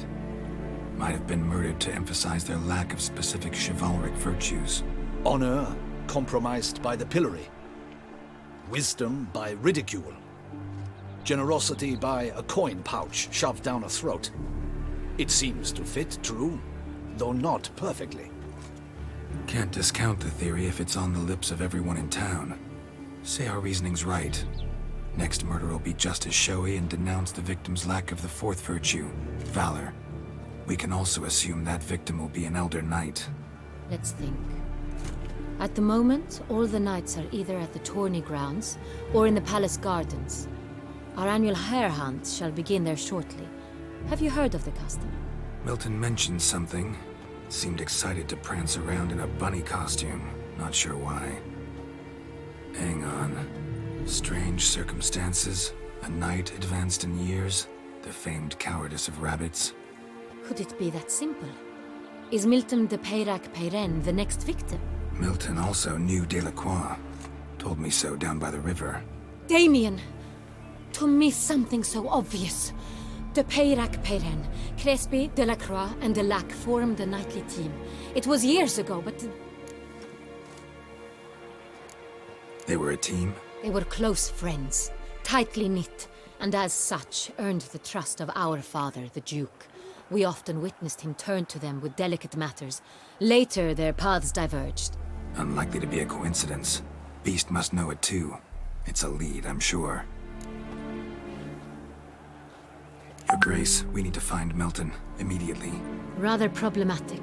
Might have been murdered to emphasize their lack of specific chivalric virtues. Honor compromised by the pillory. Wisdom by ridicule. Generosity by a coin pouch shoved down a throat. It seems to fit, true, though not perfectly. Can't discount the theory if it's on the lips of everyone in town. Say our reasoning's right. Next murder will be just as showy and denounce the victim's lack of the 4th virtue, valor. We can also assume that victim will be an elder knight. Let's think. At the moment, all the knights are either at the tourney grounds or in the palace gardens. Our annual hare hunt shall begin there shortly. Have you heard of the custom? Milton mentioned something. Seemed excited to prance around in a bunny costume. Not sure why. Hang on. Strange circumstances. A knight advanced in years. The famed cowardice of rabbits. Could it be that simple? Is Milton de Peyrac-Peyren the next victim? Milton also knew Delacroix. Told me so down by the river. Damien! To miss something so obvious. De Peyrac-Peyren, Crespi, Delacroix, and Delac formed a knightly team. It was years ago, but... They were a team? They were close friends, tightly knit, and as such earned the trust of our father, the Duke. We often witnessed him turn to them with delicate matters. Later, their paths diverged. Unlikely to be a coincidence. Beast must know it too. It's a lead, I'm sure. Your Grace, we need to find Milton, immediately. Rather problematic.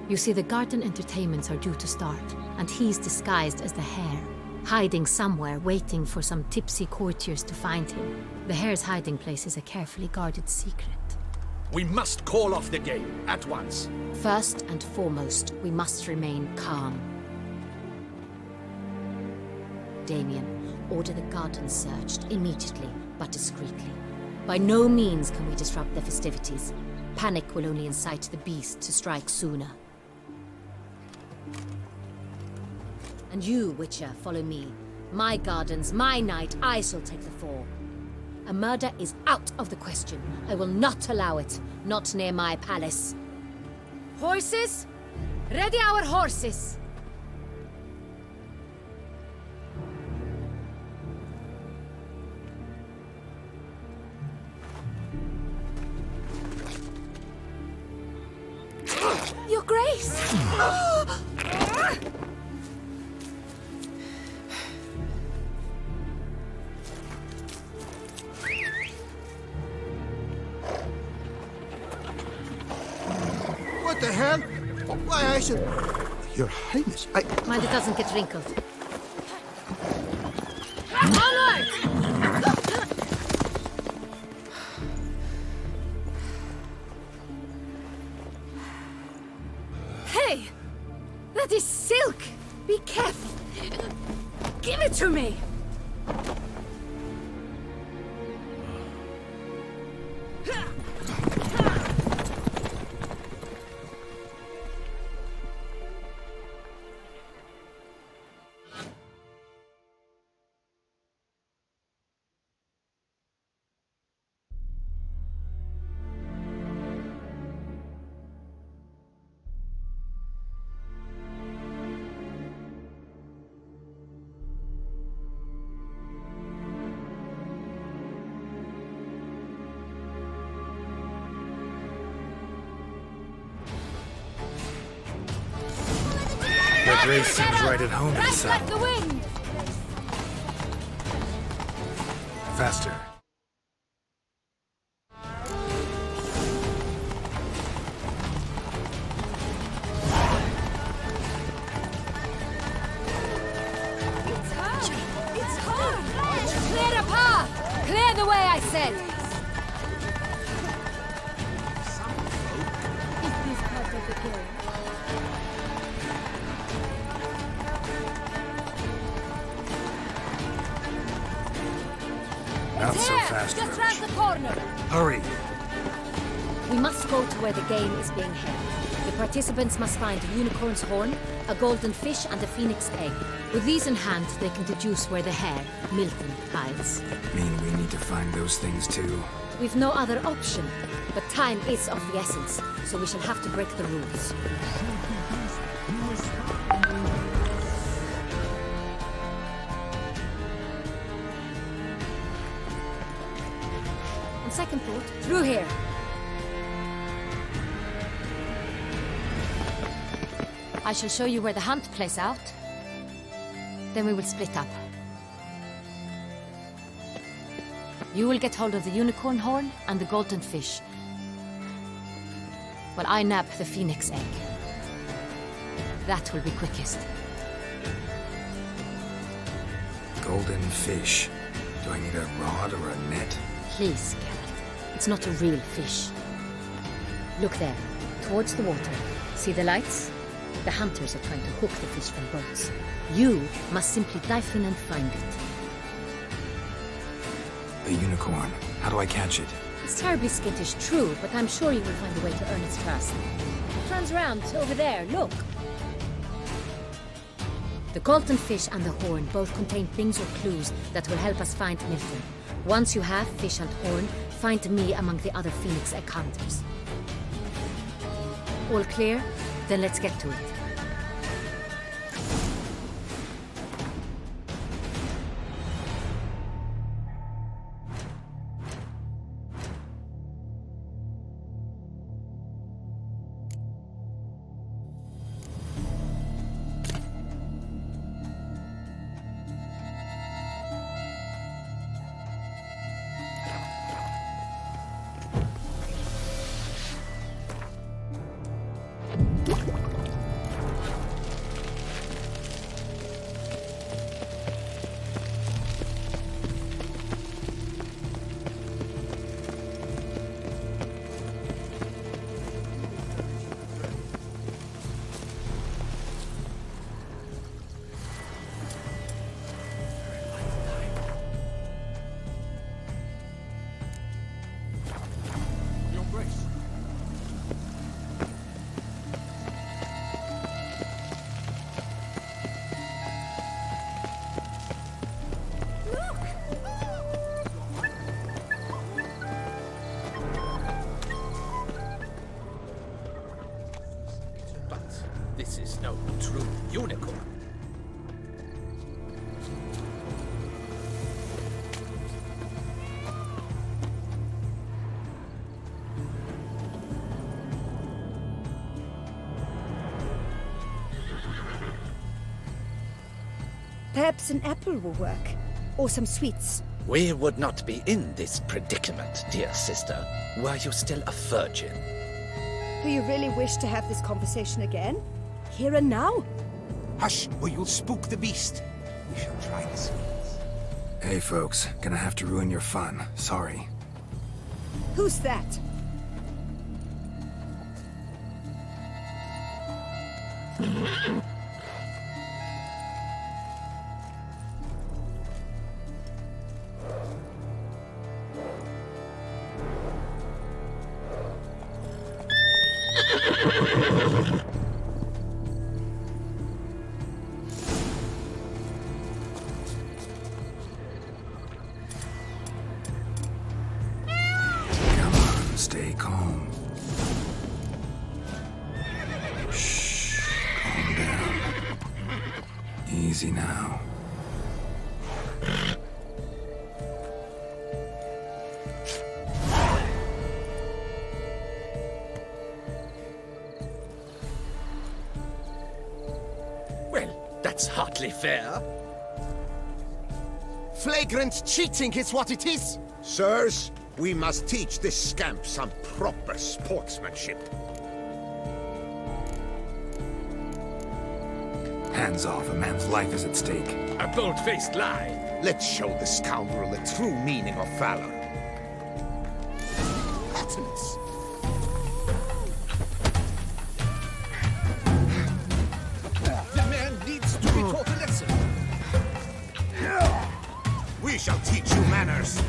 You see, the garden entertainments are due to start, and he's disguised as the hare, hiding somewhere, waiting for some tipsy courtiers to find him. The hare's hiding place is a carefully guarded secret. We must call off the game, at once. First and foremost, we must remain calm. Damien, order the garden searched immediately, but discreetly. By no means can we disrupt the festivities. Panic will only incite the beast to strike sooner. And you, Witcher, follow me. My gardens, my night, I shall take the fall. A murder is out of the question. I will not allow it. Not near my palace. Horses? Ready our horses! Your Grace! What the hell? Why, I should... Your Highness, Mind it doesn't get wrinkled. Hey! That is silk! Be careful! Give it to me! Your Grace seems right at home Rush like inside. the wind! Faster. It's hard! It's hard! Clear a path! Clear the way, I said! Is this part of the game? Not It's so here! fast, Just Roach. round the corner! Hurry. We must go to where the game is being held. The participants must find a unicorn's horn, a golden fish, and a phoenix egg. With these in hand, they can deduce where the hare, Milton, hides. Mean we need to find those things too. We've no other option, but time is of the essence, so we shall have to break the rules. On second thought, through here. I shall show you where the hunt plays out. Then we will split up. You will get hold of the unicorn horn and the golden fish, while I nab the phoenix egg. That will be quickest. Golden fish. Do I need a rod or a net? Please, Geralt. It's not a real fish. Look there, towards the water. See the lights? The hunters are trying to hook the fish from boats. You must simply dive in and find it. The unicorn. How do I catch it? It's terribly skittish, true, but I'm sure you will find a way to earn its trust. It turns around, over there, look. The golden fish and the horn both contain things or clues that will help us find Milton. Once you have fish and horn, find me among the other phoenix egg hunters. All clear? Then let's get to it. Perhaps an apple will work. Or some sweets. We would not be in this predicament, dear sister, were you still a virgin. Do you really wish to have this conversation again? Here and now? Hush, or you'll spook the beast. We shall try the sweets. Hey folks, gonna have to ruin your fun. Sorry. Who's that? Stay calm. Shh. Calm down. Easy now. Well, that's hardly fair. Flagrant cheating is what it is! Sirs, we must teach this scamp some proper sportsmanship. Hands off, a man's life is at stake. A bold-faced lie. Let's show the scoundrel the true meaning of valor. Patents. The man needs to be taught a lesson. We shall teach you manners.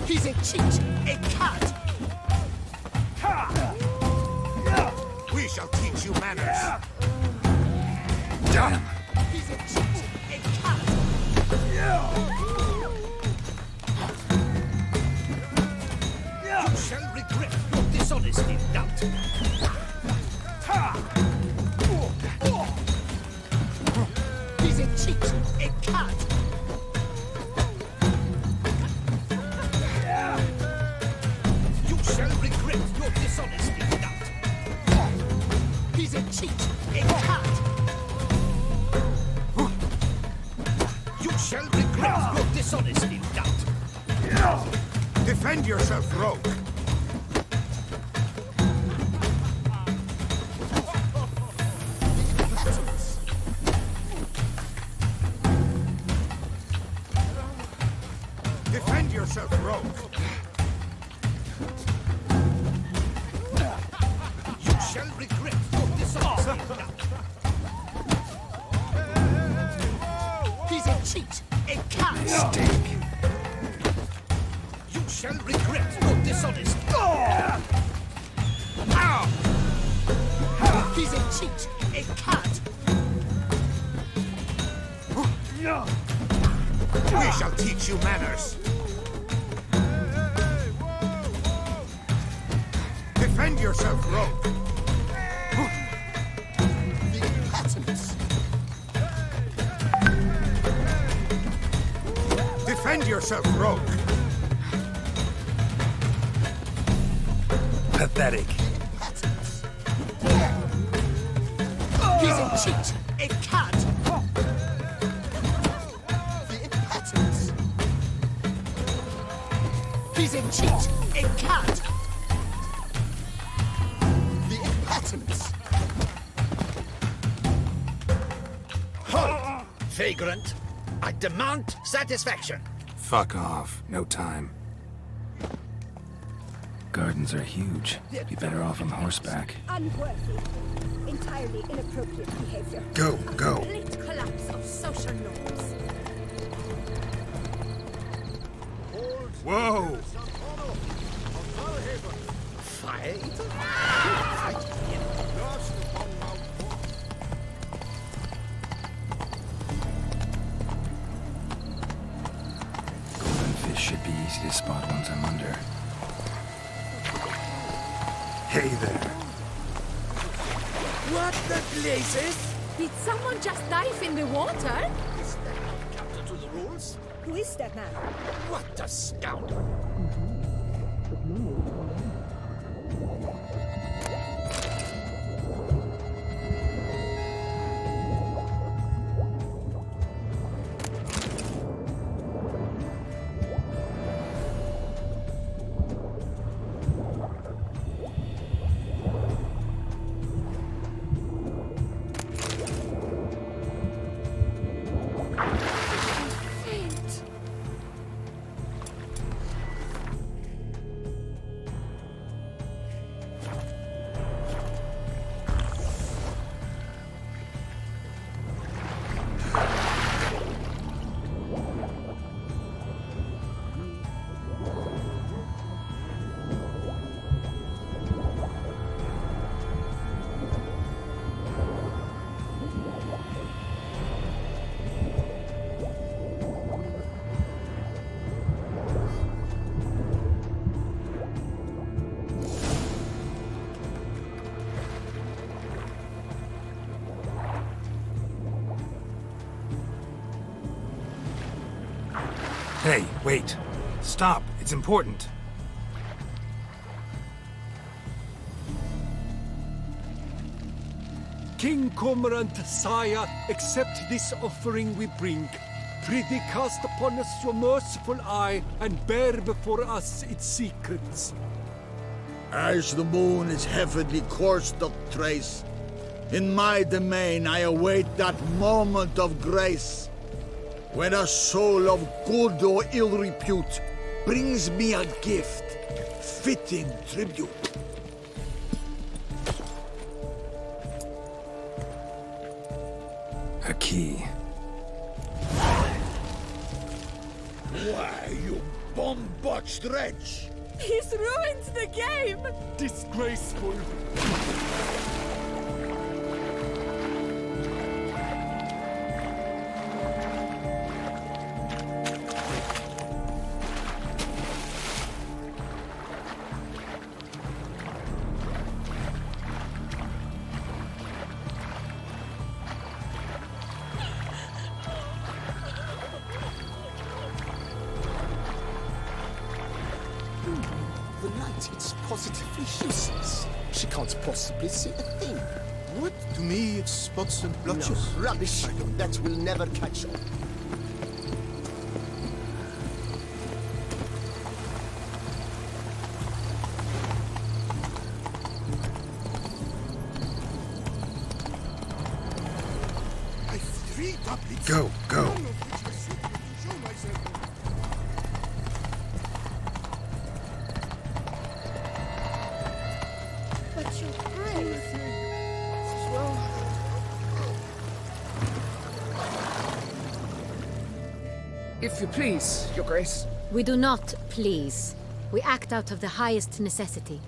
He's a cheat, a cad. We shall teach you manners. Damn. He's a cheat, a cad. You shall regret your dishonesty, doubt. He's a cheat, a cad. You shall regret your dishonesty, doubt. He's a cheat, a cad. You shall regret your dishonesty, doubt. Defend yourself, rogue. Defend yourself, rogue. You shall regret your dishonesty, doubt. He's a cheat, a cad. Mistake. You shall regret your dishonesty. He's a cheat, a cad. We shall teach you manners. Defend yourself, rogue. The patents. Defend yourself, rogue. Pathetic. He's a cheat, a cad. The patents. He's a cheat, a cad. The patents. Halt! Vagrant, I demand satisfaction. Fuck off. No time. Gardens are huge. Be better off on horseback. Unworthy. Entirely inappropriate behavior. Go, go. Complete collapse of social norms. Whoa! Fight? Golden fish should be easy to spot once I'm under. Hey there. What the blazes? Did someone just dive in the water? Is that not counter to the rules? Who is that man? What a scoundrel! Hey, wait. Stop. It's important. King Cormorant, sire, accept this offering we bring. Prithee cast upon us your merciful eye, and bear before us its secrets. As the moon its heavenly course doth trace, in my domain I await that moment of grace, when a soul of good or ill repute brings me a gift, fitting tribute. A key. Why, you bomb-botched wretch! He's ruined the game! Disgraceful. The light, it's positively useless. She can't possibly see a thing. What? To me, it's spots and blotches. No, rubbish. That will never catch on. Go, go. But your eyes... If you please, Your Grace. We do not please. We act out of the highest necessity.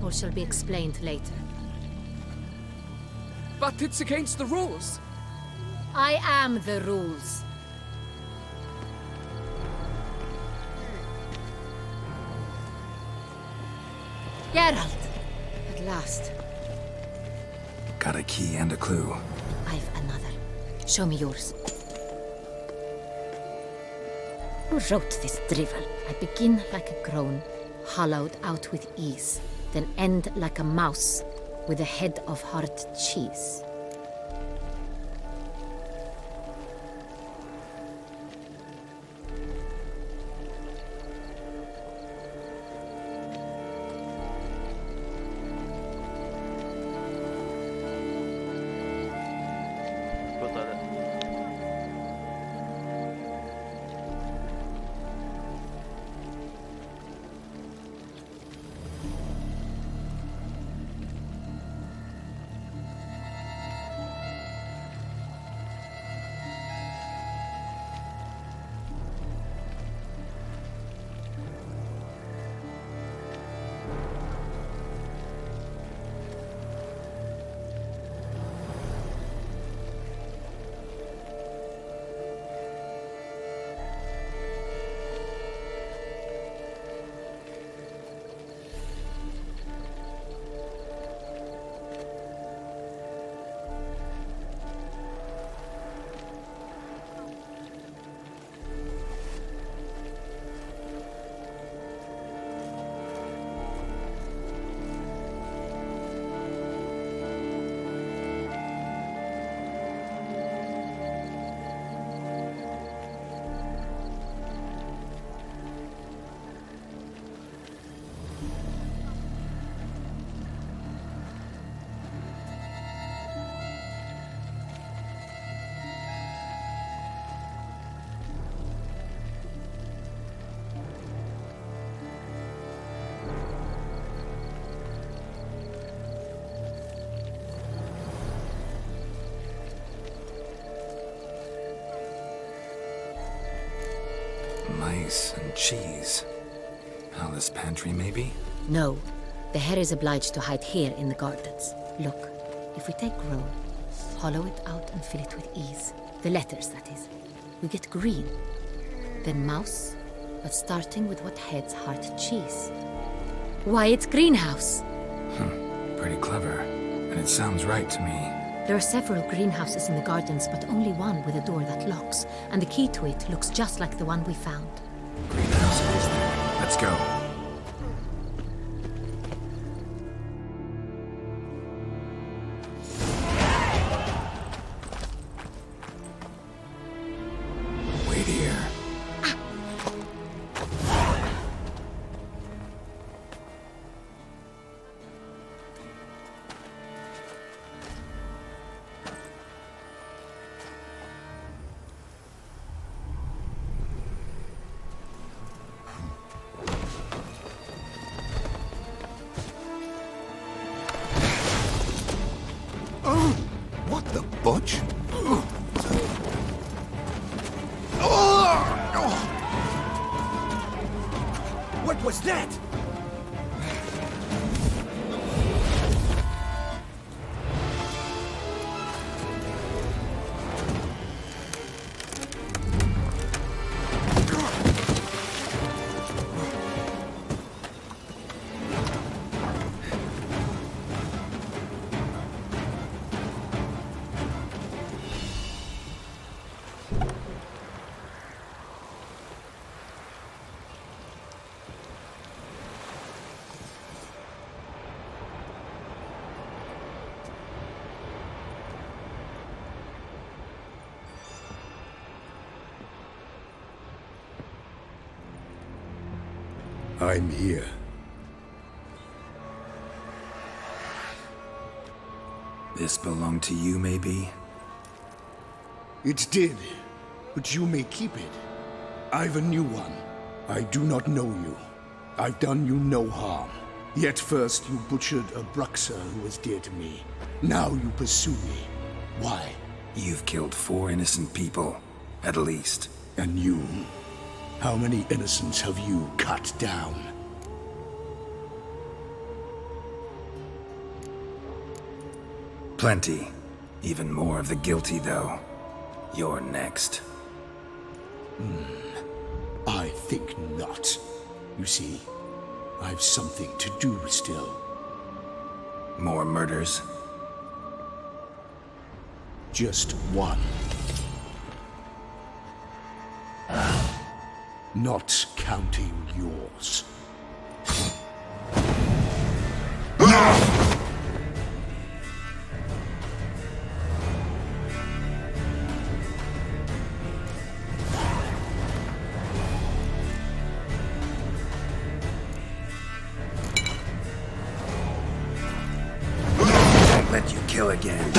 All shall be explained later. But it's against the rules. I am the rules. Geralt! At last. Got a key and a clue. I've another. Show me yours. Who wrote this drivel? I begin like a groan, hollowed out with ease, then end like a mouse with a head of hard cheese. Mice and cheese. Palace pantry, maybe? No. The hare is obliged to hide here in the gardens. Look, if we take roe, hollow it out and fill it with ease. The letters, that is. We get green. Then mouse, but starting with what heads heart cheese. Why, it's greenhouse! Pretty clever. And it sounds right to me. There are several greenhouses in the gardens, but only one with a door that locks, and the key to it looks just like the one we found. Greenhouse it is then. Let's go. Wait here. What the butch? What was that? I'm here. This belonged to you, maybe? It did, but you may keep it. I've a new one. I do not know you. I've done you no harm. Yet first you butchered a Bruxer who was dear to me. Now you pursue me. Why? You've killed 4 innocent people, at least. And you? How many innocents have you cut down? Plenty. Even more of the guilty, though. You're next. I think not. You see, I've something to do still. More murders? Just one. Not counting yours. Won't let you kill again.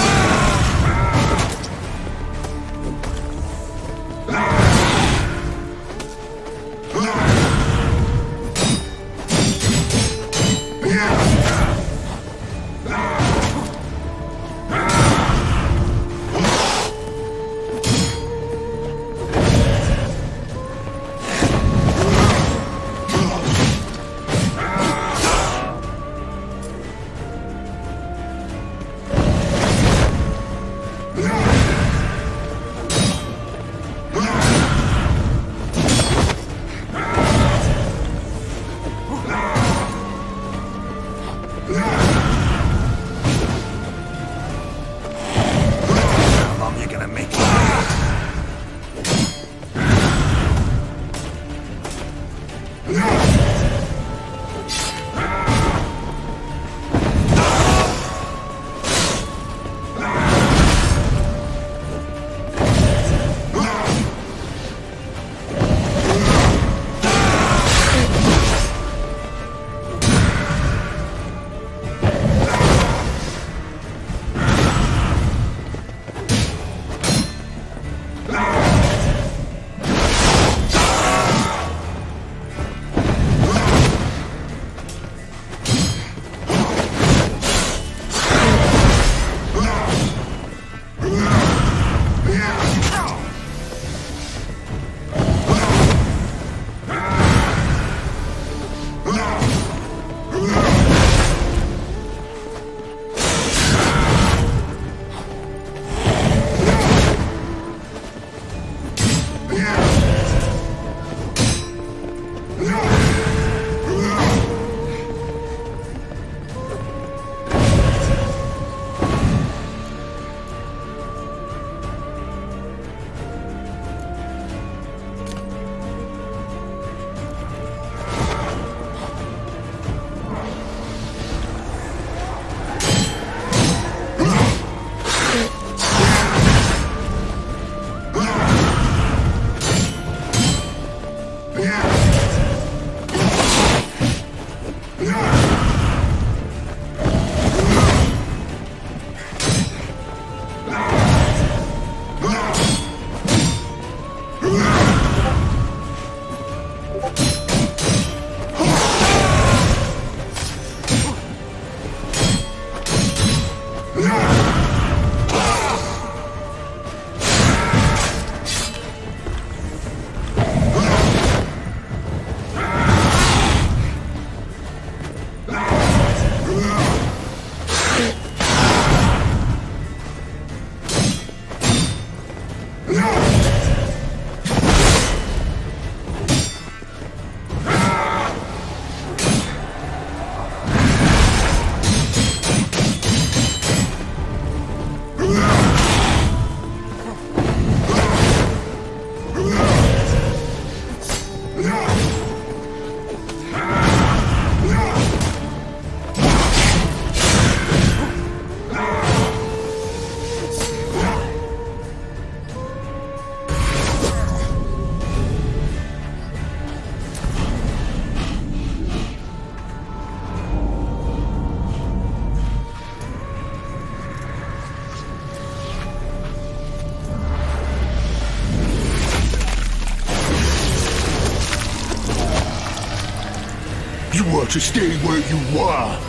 You were to stay where you were.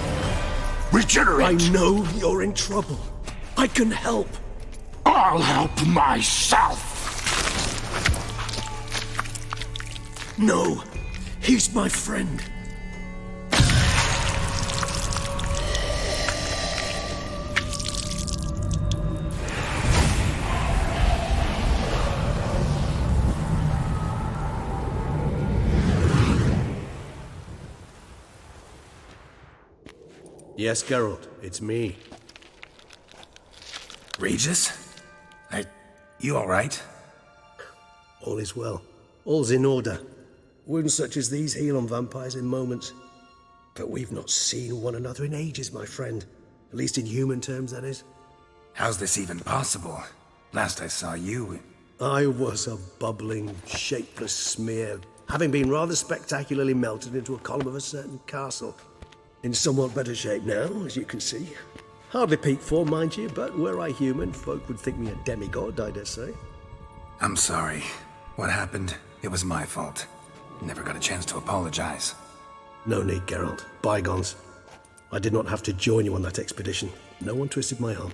Regenerate! I know you're in trouble. I can help. I'll help myself! No, he's my friend. Yes, Geralt, it's me. Regis? You alright? All is well. All's in order. Wounds such as these heal on vampires in moments. But we've not seen one another in ages, my friend. At least in human terms, that is. How's this even possible? Last I saw you... I was a bubbling, shapeless smear, having been rather spectacularly melted into a column of a certain castle. In somewhat better shape now, as you can see. Hardly peak form, mind you, but were I human, folk would think me a demigod, I dare say. I'm sorry. What happened, it was my fault. Never got a chance to apologize. No need, Geralt. Bygones. I did not have to join you on that expedition. No one twisted my arm.